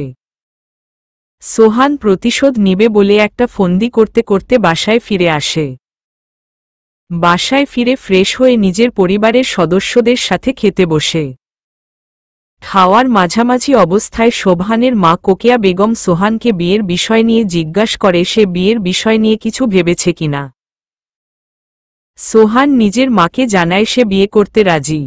সোহান প্রতিশোধ নিবে বলে একটা ফন্দি করতে করতে বাসায় ফিরে আসে। বাসায় ফিরে ফ্রেশ হয়ে নিজের পরিবারের সদস্যদের সাথে খেতে বসে। খাওয়ার মাঝামাঝি অবস্থায় শোভানের মা কোকিয়া বেগম সোহানকে বিয়ের বিষয় নিয়ে জিজ্ঞাসা করে সে বিয়ের বিষয় নিয়ে কিছু ভেবেছে কিনা। সোহান নিজের মাকে জানায় সে বিয়ে করতে রাজি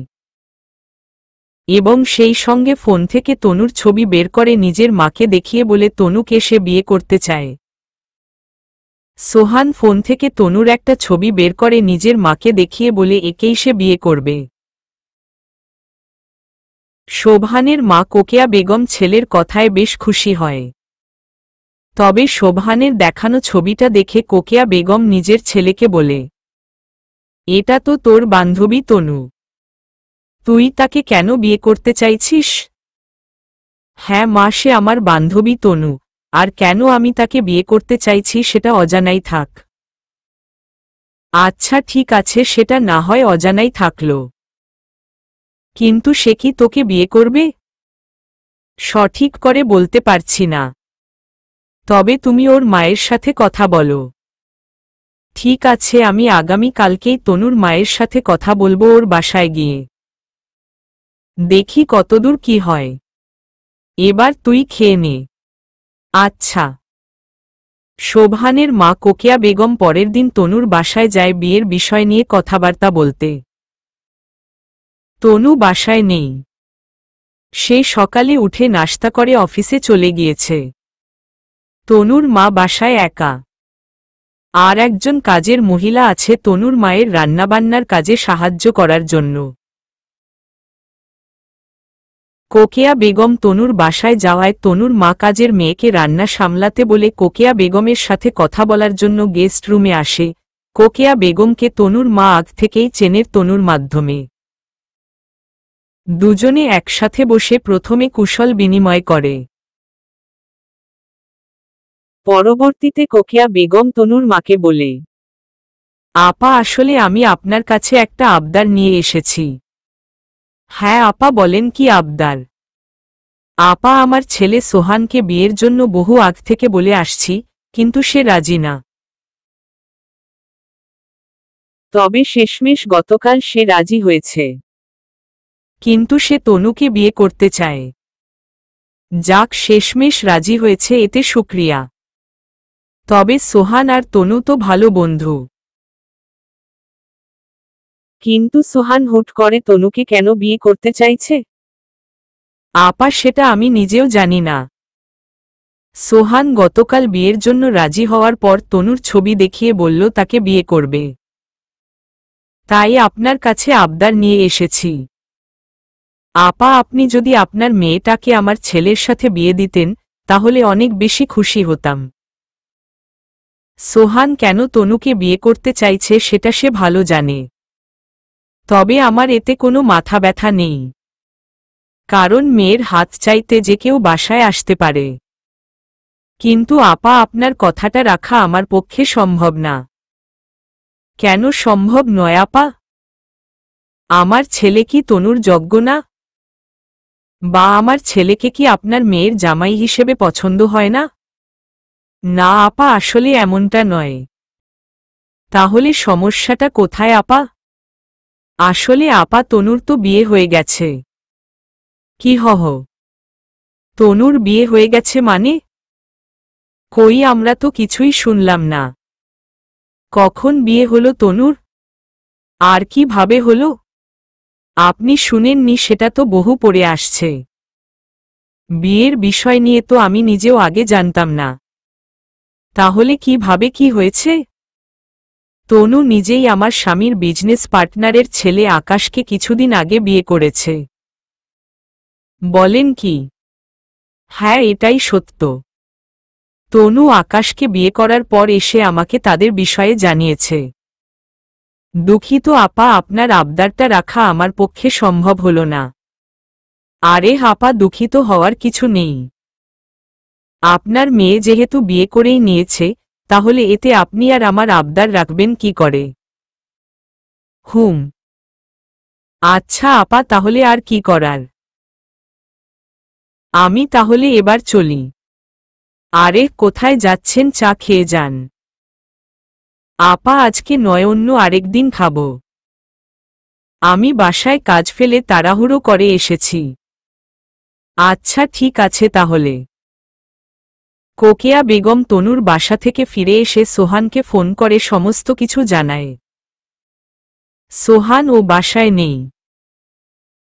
এবং সেই সঙ্গে ফোন থেকে তনুর ছবি বের করে নিজের মাকে দেখিয়ে বলে তনুকে সে বিয়ে করতে চায়। সোহান ফোন থেকে তনুর একটা ছবি বের করে নিজের মাকে দেখিয়ে বলে একেই সে বিয়ে করবে। শোভানের মা কোকিয়া বেগম ছেলের কথায় বেশ খুশি হয়। তবে শোভানের দেখানো ছবিটা দেখে কোকিয়া বেগম নিজের ছেলেকে বলে, এটা তো তোর বান্ধবী তনু, তুই তাকে কেন বিয়ে করতে চাইছিস? হ্যাঁ মা, সে আমার বান্ধবী তনু, আর কেন আমি তাকে বিয়ে করতে চাইছি সেটা অজানাই থাক। আচ্ছা ঠিক আছে, সেটা না হয় অজানাই থাকল, কিন্তু সে কি তোকে বিয়ে করবে? সঠিক করে বলতে পারছি না, তবে তুমি ওর মায়ের সাথে কথা বলো। ঠিক আছে, আমি আগামী কালকেই তনুর মায়ের সাথে কথা বলবো ওর বাসায় গিয়ে। দেখি কতদূর কি হয়। এবার তুই খেয়ে নে। আচ্ছা। সোবহানের মা কোকিয়া বেগম পরের দিন তনুর বাসায় যায় বিয়ের বিষয় নিয়ে কথাবার্তা বলতে। তনু বাসায় নেই। সে সকালে উঠে নাশতা করে অফিসে চলে গিয়েছে। তনুর মা বাসায় একা। আর একজন কাজের মহিলা আছে তনুর মায়ের রান্নাবান্নার কাজে সাহায্য করার জন্য। কোকিয়া বেগম তনুর বাসায় যাওয়ায় তনুর মা কাজের মেয়েকে রান্না সামলাতে বলে কোকিয়া বেগমের সাথে কথা বলার জন্য গেস্ট রুমে আসে। কোকিয়া বেগমকে তনুর মা আগ থেকেই চেনের তনুর মাধ্যমে। দুজনে একসাথে বসে প্রথমে কুশল বিনিময় করে। পরবর্তীতে কোকিয়া বেগম তনুর মাকে বলে, আপা আসলে আমি আপনার কাছে একটা আবদার নিয়ে এসেছি। হ্যাঁ আপা বলেন কি আবদার? আপা আমার ছেলে সোহানকে বিয়ের জন্য বহু আগ থেকে বলে আসছি, কিন্তু সে রাজি না। তবে শেষমেশ গতকাল সে রাজি হয়েছে। কিন্তু সে তনুকে বিয়ে করতে চায়। যাক শেষমেশ রাজি হয়েছে এতে শুক্রিয়া। তবে সোহান আর তনু তো ভালো বন্ধু। কিন্তু সোহান হুট করে তনুকে কেন বিয়ে করতে চাইছে? আপা সেটা আমি নিজেও জানি না। সোহান গতকাল বিয়ের জন্য রাজি হওয়ার পর তনুর ছবি দেখিয়ে বলল তাকে বিয়ে করবে। তাই আপনার কাছে আবদার নিয়ে এসেছি। আপা আপনি যদি আপনার মেয়েটাকে আমার ছেলের সাথে বিয়ে দিতেন তাহলে অনেক বেশি খুশি হতাম। সোহান কেন তনুকে বিয়ে করতে চাইছে সেটা সে ভালো জানে। তবে আমার এতে কোনো মাথা ব্যথা নেই। কারণ মেয়ের হাত চাইতে যে কেউ বাসায় আসতে পারে। কিন্তু আপা আপনার কথাটা রাখা আমার পক্ষে সম্ভব না। কেন সম্ভব নয় আপা? আমার ছেলে কি তনুর যোগ্য না? বা আমার ছেলেকে কি আপনার মেয়ের জামাই হিসেবে পছন্দ হয় না? না আপা আসলে এমনটা নয়। তাহলে সমস্যাটা কোথায় আপা? আসলে আপা তনুর তো বিয়ে হয়ে গেছে। কি হহ? তনুর বিয়ে হয়ে গেছে মানে? কই আমরা তো কিছুই শুনলাম না। কখন বিয়ে হলো তনুর? আর কিভাবে হলো? আপনি শুনেননি সেটা তো বহু পরে আসছে। বিয়ের বিষয় নিয়ে তো আমি নিজেও আগে জানতাম না। তাহলে কিভাবে কি হয়েছে? তনু নিজেই আমার স্বামীর বিজনেস পার্টনারের ছেলে আকাশকে কিছুদিন আগে বিয়ে করেছে। বলেন কি? হ্যাঁ এটাই সত্য। তনু আকাশকে বিয়ে করার পর এসে আমাকে তাদের বিষয়ে জানিয়েছে। দুঃখিত আপা আপনার আবদারটা রাখা আমার পক্ষে সম্ভব হলো না। আরে আপা দুঃখিত হওয়ার কিছু নেই। আপনার মেয়ে যেহেতু বিয়ে করেই নিয়েছে তাহলে এতে আপনি আর আমার আবদার রাখবেন কি করে? হুম। আচ্ছা আপা তাহলে আর কি করার? আমি তাহলে এবার চলি। আরে কোথায় যাচ্ছেন? চা খেয়ে যান। আপা আজকে নয় অন্য আরেকদিন খাব। আমি বাসায় কাজ ফেলে তাড়াহুড়ো করে এসেছি। আচ্ছা ঠিক আছে তাহলে। কোকিয়া বেগম তনুর বাসা থেকে ফিরে এসে সোহানকে ফোন করে সমস্ত কিছু জানায়। সোহান ও বাসায় নেই।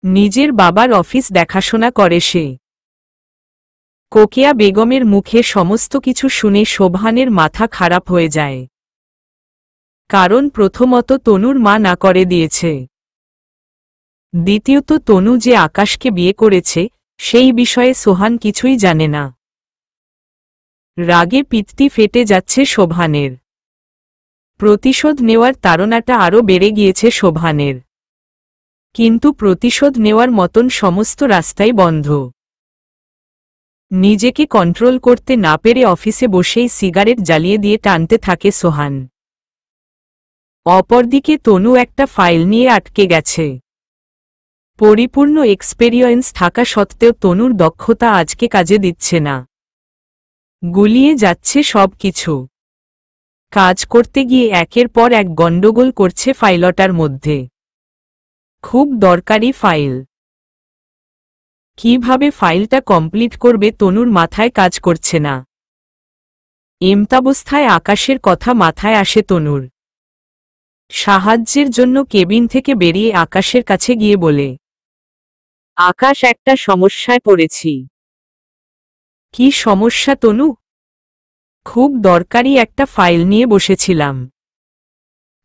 নিজের বাবার অফিস দেখাশোনা করে সে। কোকিয়া বেগমের মুখে সমস্ত কিছু শুনে সোবহানের মাথা খারাপ হয়ে যায়। কারণ প্রথমত তনুর মা না করে দিয়েছে। দ্বিতীয়ত তনু যে আকাশকে বিয়ে করেছে সেই বিষয়ে সোহান কিছুই জানে না। রাগে পিত্তি ফেটে যাচ্ছে সোবহানের। প্রতিশোধ নেওয়ার তাড়নাটা আরও বেড়ে গিয়েছে সোবহানের। কিন্তু প্রতিশোধ নেওয়ার মতন সমস্ত রাস্তাই বন্ধ। নিজেকে কন্ট্রোল করতে না পেরে অফিসে বসেই সিগারেট জ্বালিয়ে দিয়ে টানতে থাকে সোহান। অপরদিকে তনু একটা ফাইল নিয়ে আটকে গেছে। পরিপূর্ণ এক্সপেরিয়েন্স থাকা সত্ত্বেও তনুর দক্ষতা আজকে কাজে দিচ্ছে না। গুলিয়ে যাচ্ছে সব কিছু। কাজ করতে গিয়ে একের পর এক গণ্ডগোল করছে ফাইলটার মধ্যে। খুব দরকারি ফাইল। কিভাবে ফাইলটা কমপ্লিট করবে তনুর মাথায় কাজ করছে না। এমতাবস্থায় আকাশের কথা মাথায় আসে তনুর। সাহায্যের জন্য কেবিন থেকে বেরিয়ে আকাশের কাছে গিয়ে বলে, আকাশ, একটা সমস্যায় পড়েছি। কি সমস্যা তনু? খুব দরকারি একটা ফাইল নিয়ে বসেছিলাম,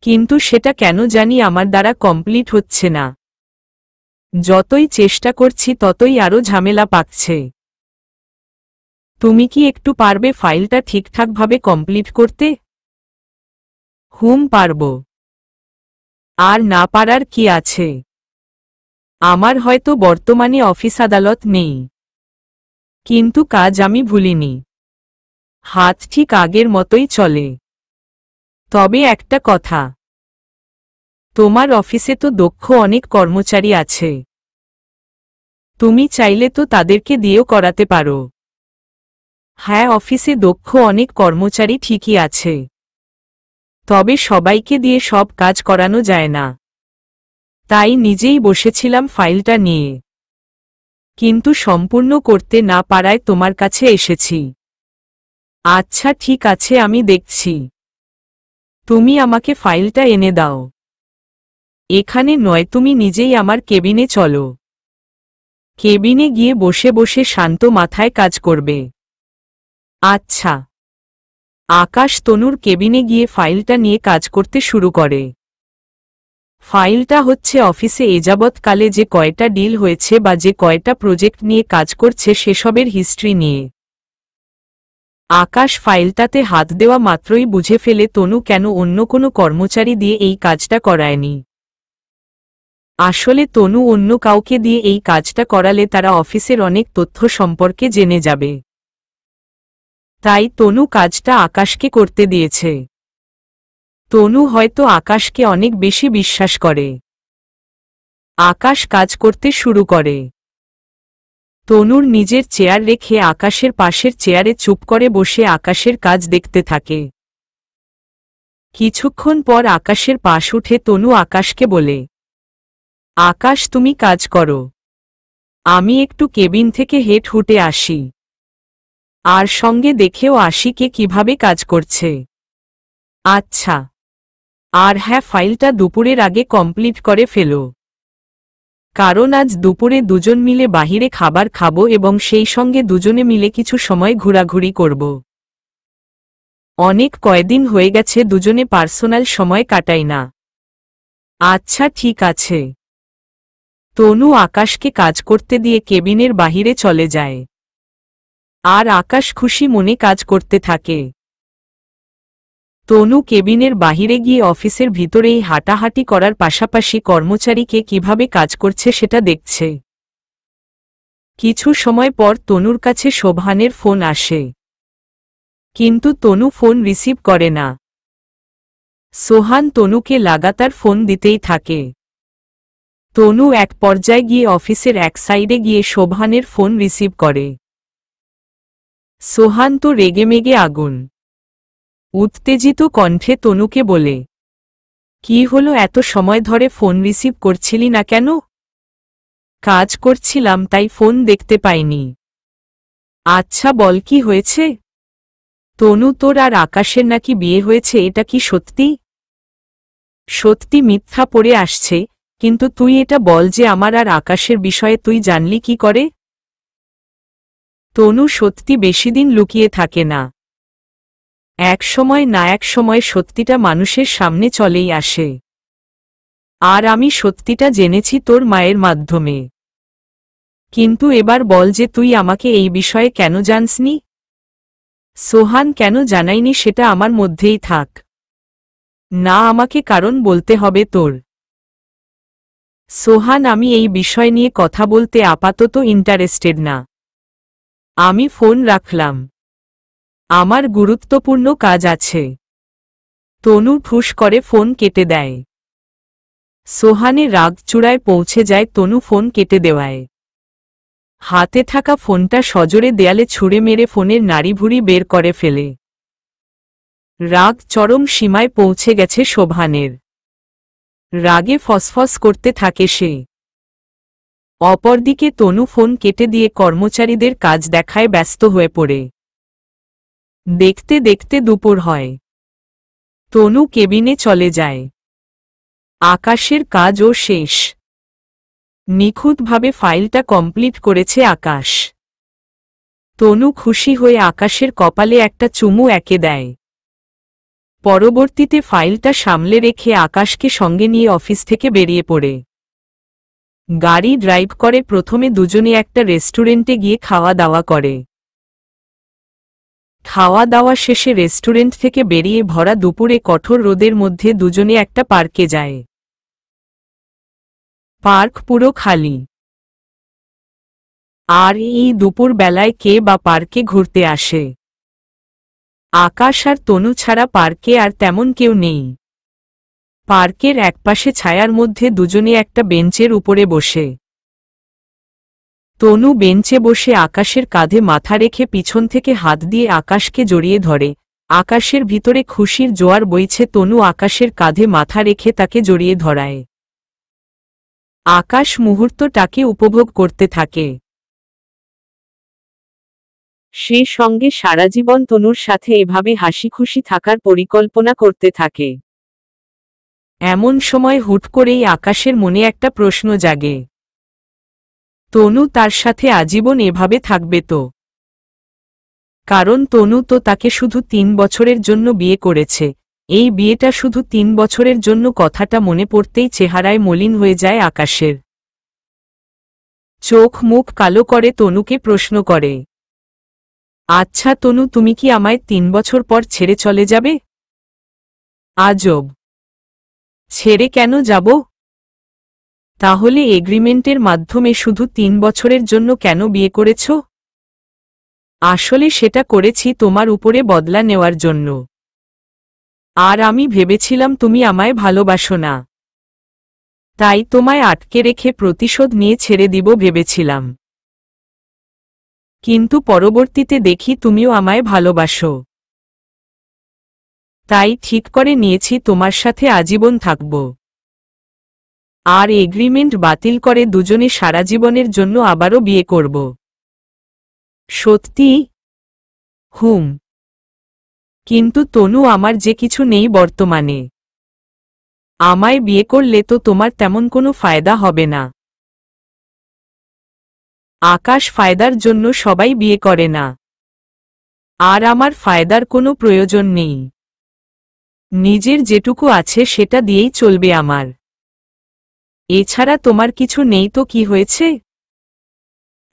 কিন্তু সেটা কেন জানি আমার দ্বারা কমপ্লিট হচ্ছে না। যতই চেষ্টা করছি ততই আরো ঝামেলা পাকছে। তুমি কি একটু পারবে ফাইলটা ঠিকঠাকভাবে কমপ্লিট করতে? পারব। আর না পারার কি আছে? আমার হয়তো বর্তমানে অফিস আদালত নেই, কিন্তু কাজ আমি ভুলিনি। হাত ঠিক আগের মতোই চলে। তবে একটা কথা, তোমার অফিসে তো দক্ষ অনেক কর্মচারী আছে, তুমি চাইলে তো তাদেরকে দিয়েও করাতে পারো। হ্যাঁ, অফিসে দক্ষ অনেক কর্মচারী ঠিকই আছে, তবে সবাইকে দিয়ে সব কাজ করানো যায় না। তাই নিজেই বসেছিলাম ফাইলটা নিয়ে, কিন্তু সম্পূর্ণ করতে না পারায় তোমার কাছে এসেছি। আচ্ছা ঠিক আছে, আমি দেখছি। তুমি আমাকে ফাইলটা এনে দাও। এখানে নয়, তুমি নিজেই আমার কেবিনে চলো। কেবিনে গিয়ে বসে বসে শান্ত মাথায় কাজ করবে। আচ্ছা। আকাশ তনুর কেবিনে গিয়ে ফাইলটা নিয়ে কাজ করতে শুরু করে। ফাইলটা হচ্ছে অফিসে এযাবৎকালে যে কয়টা ডিল হয়েছে বা যে কয়টা প্রজেক্ট নিয়ে কাজ করছে সেসবের হিস্ট্রি নিয়ে। আকাশ ফাইলটাতে হাত দেওয়া মাত্রই বুঝে ফেলে তনু কেন অন্য কোনো কর্মচারী দিয়ে এই কাজটা করায়নি। আসলে তনু অন্য কাউকে দিয়ে এই কাজটা করালে তারা অফিসের অনেক তথ্য সম্পর্কে জেনে যাবে। তাই তনু কাজটা আকাশকে করতে দিয়েছে। তনু হয়তো আকাশকে অনেক বেশি বিশ্বাস করে। আকাশ কাজ করতে শুরু করে। তনুর নিজের চেয়ার রেখে আকাশের পাশের চেয়ারে চুপ করে বসে আকাশের কাজ দেখতে থাকে। কিছুক্ষণ পর আকাশের পাশ উঠে তনু আকাশকে বলে, আকাশ, তুমি কাজ করো, আমি একটু কেবিন থেকে হেঁটে আসি, আর সঙ্গে দেখেও আসি কে কিভাবে কাজ করছে। আচ্ছা। আর হ্যাঁ, ফাইলটা দুপুরের আগে কমপ্লিট করে ফেলো, কারণ আজ দুপুরে দুজন মিলে বাহিরে খাবার খাবো এবং সেই সঙ্গে দুজনে মিলে কিছু সময় ঘোরাঘুরি করব। অনেক কয়দিন হয়ে গেছে দুজনে পার্সোনাল সময় কাটাই না। আচ্ছা ঠিক আছে। তনু আকাশকে কাজ করতে দিয়ে কেবিনের বাহিরে চলে যায়, আর আকাশ খুশি মনে কাজ করতে থাকে। তনু কেবিনের বাহিরে গিয়ে অফিসের ভিতরেই হাঁটাহাঁটি করার পাশাপাশি কর্মচারীকে কিভাবে কাজ করছে সেটা দেখছে। কিছু সময় পর তনুর কাছে শোভানের ফোন আসে, কিন্তু তনু ফোন রিসিভ করে না। সোহান তনুকে লাগাতার ফোন দিতেই থাকে। তনু এক পর্যায়ে গিয়ে অফিসের এক সাইডে গিয়ে শোভানের ফোন রিসিভ করে। সোহান তো রেগেমেগে আগুন। উত্তেজিত কণ্ঠে তনুকে বলে, কি হলো, এত সময় ধরে ফোন রিসিভ করছিলি না কেন? কাজ করছিলাম তাই ফোন দেখতে পাইনি। আচ্ছা বল, কি হয়েছে? তনু, তোর আর আকাশের নাকি বিয়ে হয়েছে, এটা কি সত্যি? সত্যি মিথ্যা পড়ে আসছে, কিন্তু তুই এটা বল যে আমার আর আকাশের বিষয়ে তুই জানলি কি করে? তনু, সত্যি বেশিদিন লুকিয়ে থাকে না। এক সময় না এক সময় সত্যিটা মানুষের সামনে চলেই আসে। আর আমি সত্যিটা জেনেছি তোর মায়ের মাধ্যমে। কিন্তু এবার বল যে তুই আমাকে এই বিষয়ে কেন জানসনি? সোহান, কেন জানাইনি সেটা আমার মধ্যেই থাক। না, আমাকে কারণ বলতে হবে তোর। সোহান, আমি এই বিষয় নিয়ে কথা বলতে আপাতত ইন্টারেস্টেড না। আমি ফোন রাখলাম, আমার গুরুত্বপূর্ণ কাজ আছে। তনু ঠুস করে ফোন কেটে দেয়। সোহানের রাগ চূড়ায় পৌঁছে যায় তনু ফোন কেটে দেওয়ায়। হাতে থাকা ফোনটা সজোরে দেয়ালে ছুঁড়ে মেরে ফোনের নাড়িভুড়ি বের করে ফেলে। রাগ চরম সীমায় পৌঁছে গেছে শোভানের। রাগে ফসফস করতে থাকে সে। অপরদিকে তনু ফোন কেটে দিয়ে কর্মচারীদের কাজ দেখায় ব্যস্ত হয়ে পড়ে। দেখতে দেখতে দুপুর হয়। তনু কেবিনে চলে যায়। আকাশের কাজও শেষ। নিখুঁতভাবে ফাইলটা কমপ্লিট করেছে আকাশ। তনু খুশি হয়ে আকাশের কপালে একটা চুমু এঁকে দেয়। পরবর্তীতে ফাইলটা সামলে রেখে আকাশকে সঙ্গে নিয়ে অফিস থেকে বেরিয়ে পড়ে। গাড়ি ড্রাইভ করে প্রথমে দুজনে একটা রেস্টুরেন্টে গিয়ে খাওয়া দাওয়া করে। খাওয়া দাওয়া শেষে রেস্টুরেন্ট থেকে বেরিয়ে ভরা দুপুরে কঠোর রোদের মধ্যে দুজনে একটা পার্কে যায়। পার্ক পুরো খালি। আর এই দুপুর বেলায় কে বা পার্কে ঘুরতে আসে? আকাশ আর তনু ছাড়া পার্কে আর তেমন কেউ নেই। পার্কের একপাশে ছায়ার মধ্যে দুজনে একটা বেঞ্চের উপরে বসে। তনু বেঞ্চে বসে আকাশের কাঁধে মাথা রেখে পিছন থেকে হাত দিয়ে আকাশকে জড়িয়ে ধরে। আকাশের ভিতরে খুশির জোয়ার বইছে। তনু আকাশের কাঁধে মাথা রেখে তাকে জড়িয়ে ধরায়। আকাশ মুহূর্তটাকে উপভোগ করতে থাকে। সে সঙ্গে সারা জীবন তনুর সাথে এভাবে হাসি খুশি থাকার পরিকল্পনা করতে থাকে। এমন সময় হুট করেই আকাশের মনে একটা প্রশ্ন জাগে। তনু তার সাথে আজীবন এভাবে থাকবে তো? কারণ তনু তো তাকে শুধু 3 বছরের জন্য বিয়ে করেছে। এই বিয়েটা শুধু 3 বছরের জন্য, কথাটা মনে পড়তেই চেহারায় মলিন হয়ে যায় আকাশের। চোখ মুখ কালো করে তনুকে প্রশ্ন করে, আচ্ছা তনু, তুমি কি আমায় 3 বছর পর ছেড়ে চলে যাবে? আজব। ছেড়ে কেন যাব? তাহলে এগ্রিমেন্টের মাধ্যমে শুধু 3 বছরের জন্য কেন বিয়ে করেছ? আসলে সেটা করেছি তোমার উপরে বদলা নেওয়ার জন্য। আর আমি ভেবেছিলাম তুমি আমায় ভালোবাসো না, তাই তোমায় আটকে রেখে প্রতিশোধ নিয়ে ছেড়ে দিব ভেবেছিলাম। কিন্তু পরবর্তীতে দেখি তুমিও আমায় ভালোবাসো। তাই ঠিক করে নিয়েছি তোমার সাথে আজীবন থাকব। আর এগ্রিমেন্ট বাতিল করে দুজনে সারা জীবনের জন্য আবারও বিয়ে করব। সত্যি? হুম। কিন্তু তনু, আমার যে কিছু নেই বর্তমানে। আমায় বিয়ে করলে তো তোমার তেমন কোনো ফায়দা হবে না। আকাশ, ফায়দার জন্য সবাই বিয়ে করে না। আর আমার ফায়দার কোনো প্রয়োজন নেই। নিজের যেটুকু আছে সেটা দিয়েই চলবে আমার। এছাড়া তোমার কিছু নেই তো কি হয়েছে?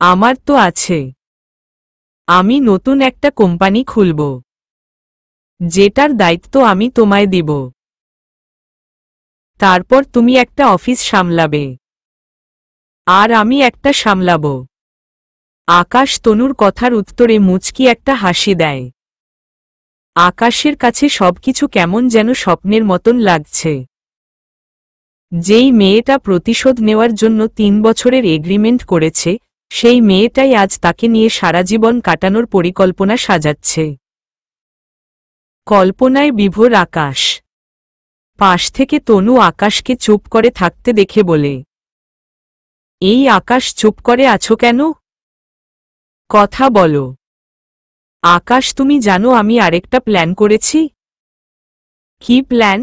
আমার তো আছে। আমি নতুন একটা কোম্পানি খুলব, যেটার দায়িত্ব আমি তোমায় দিব। তারপর তুমি একটা অফিস সামলাবে, আর আমি একটা সামলাব। আকাশ তনুর কথার উত্তরে মুচকি একটা হাসি দেয়। আকাশের কাছে সবকিছু কেমন যেন স্বপ্নের মতন লাগছে। যেই মেয়েটা প্রতিশোধ নেওয়ার জন্য 3 বছরের এগ্রিমেন্ট করেছে, সেই মেয়েটাই আজ তাকে নিয়ে সারা জীবন কাটানোর পরিকল্পনা সাজাচ্ছে। কল্পনায় বিভোর আকাশ। পাশ থেকে তনু আকাশকে চুপ করে থাকতে দেখে বলে, এই আকাশ, চুপ করে আছো কেন? কথা বলো। আকাশ, তুমি জানো আমি আরেকটা প্ল্যান করেছি। কি প্ল্যান?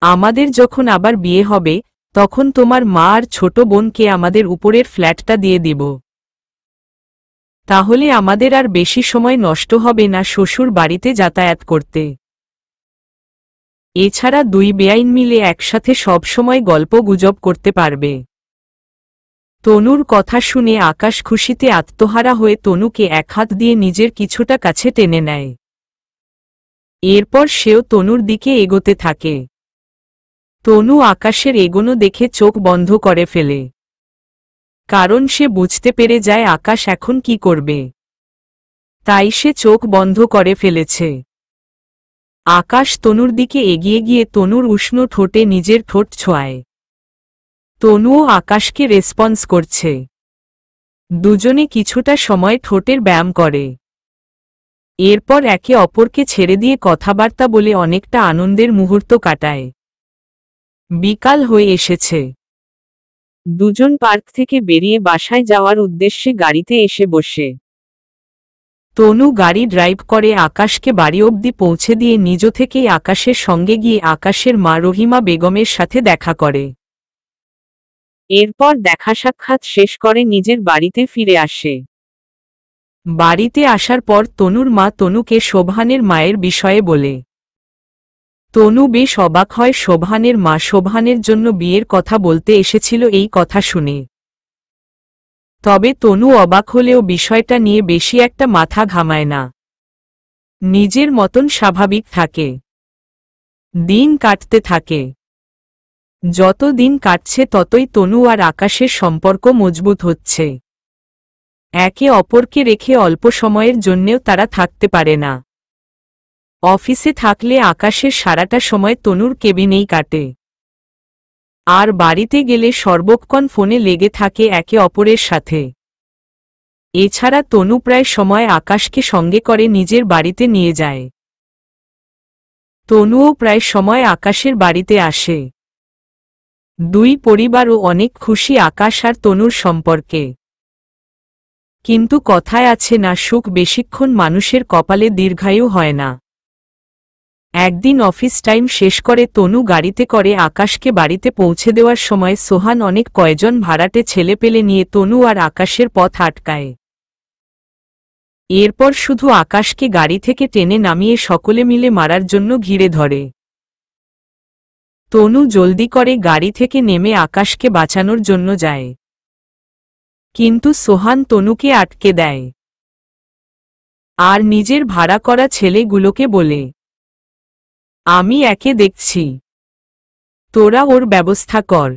আমাদের যখন আবার বিয়ে হবে, তখন তোমার মা আর ছোট বোনকে আমাদের উপরের ফ্ল্যাটটা দিয়ে দিব। তাহলে আমাদের আর বেশি সময় নষ্ট হবে না শ্বশুর বাড়িতে যাতায়াত করতে। এছাড়া 2 বেআইন মিলে একসাথে সব সময় গল্প গুজব করতে পারবে। তনুর কথা শুনে আকাশ খুশিতে আত্মহারা হয়ে তনুকে এক হাত দিয়ে নিজের কিছুটা কাছে টেনে নেয়। এরপর সেও তনুর দিকে এগোতে থাকে। তনু আকাশের এগোনো দেখে চোখ বন্ধ করে ফেলে, কারণ সে বুঝতে পেরে যায় আকাশ এখন কি করবে। তাই সে চোখ বন্ধ করে ফেলেছে। আকাশ তনুর দিকে এগিয়ে গিয়ে তনুর উষ্ণ ঠোঁটে নিজের ঠোঁট ছোঁয়ায়। তনুও আকাশকে রেসপন্স করছে। দুজনে কিছুটা সময় ঠোঁটের ব্যায়াম করে। এরপর একে অপরকে ছেড়ে দিয়ে কথাবার্তা বলে অনেকটা আনন্দের মুহূর্ত কাটায়। বিকাল হয়ে এসেছে। দুজন পার্ক থেকে বেরিয়ে বাসায় যাওয়ার উদ্দেশ্যে গাড়িতে এসে বসে। তনু গাড়ি ড্রাইভ করে আকাশকে বাড়ি অবধি পৌঁছে দিয়ে নিজ থেকেই আকাশের সঙ্গে গিয়ে আকাশের মা রহিমা বেগমের সাথে দেখা করে। এরপর দেখা সাক্ষাৎ শেষ করে নিজের বাড়িতে ফিরে আসে। বাড়িতে আসার পর তনুর মা তনুকে শোভানের মায়ের বিষয়ে বলে। তনু বেশ অবাক হয়। শোভানের মা শোভানের জন্য বিয়ের কথা বলতে এসেছিল এই কথা শুনে। তবে তনু অবাক হলেও বিষয়টা নিয়ে বেশি একটা মাথা ঘামায় না, নিজের মতন স্বাভাবিক থাকে। দিন কাটতে থাকে। যত দিন কাটছে ততই তনু আর আকাশের সম্পর্ক মজবুত হচ্ছে। একে অপরকে রেখে অল্প সময়ের জন্যেও তারা থাকতে পারে না। অফিসে থাকলে আকাশের সারাটা সময় তনুর কেবিনেই কাটে, আর বাড়িতে গেলে সর্বক্ষণ ফোনে লেগে থাকে একে অপরের সাথে। এছাড়া তনু প্রায় সময় আকাশকে সঙ্গে করে নিজের বাড়িতে নিয়ে যায়। তনুও প্রায় সময় আকাশের বাড়িতে আসে। দুই পরিবারও অনেক খুশি আকাশ আর তনুর সম্পর্কে। কিন্তু কথায় আছে না, সুখ বেশিক্ষণ মানুষের কপালে দীর্ঘায়ু হয় না। একদিন অফিস টাইম শেষ করে তনু গাড়িতে করে আকাশকে বাড়িতে পৌঁছে দেওয়ার সময় সোহান অনেক কয়জন ভাড়াটে ছেলেপেলে নিয়ে তনু আর আকাশের পথ আটকায়। এরপর শুধু আকাশকে গাড়ি থেকে টেনে নামিয়ে সকলে মিলে মারার জন্য ঘিরে ধরে। তনু জলদি করে গাড়ি থেকে নেমে আকাশকে বাঁচানোর জন্য যায়, কিন্তু সোহান তনুকে আটকে দেয় আর নিজের ভাড়া করা ছেলেগুলোকে বলে, আমি একে দেখছি, তোরা ওর ব্যবস্থা কর।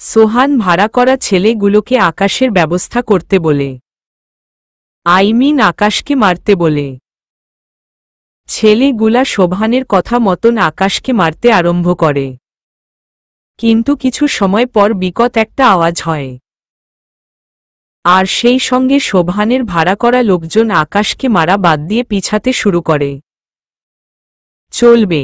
সোহান ভাড়া করা ছেলেগুলোকে আকাশের ব্যবস্থা করতে বলে, আকাশকে মারতে বলে। ছেলেগুলা সোহানের কথা মতন আকাশকে মারতে আরম্ভ করে। কিন্তু কিছু সময় পর বিকট একটা আওয়াজ হয়, আর সেই সঙ্গে সোহানের ভাড়া করা লোকজন আকাশকে মারা বাদ দিয়ে পিছাতে শুরু করে। চলবে।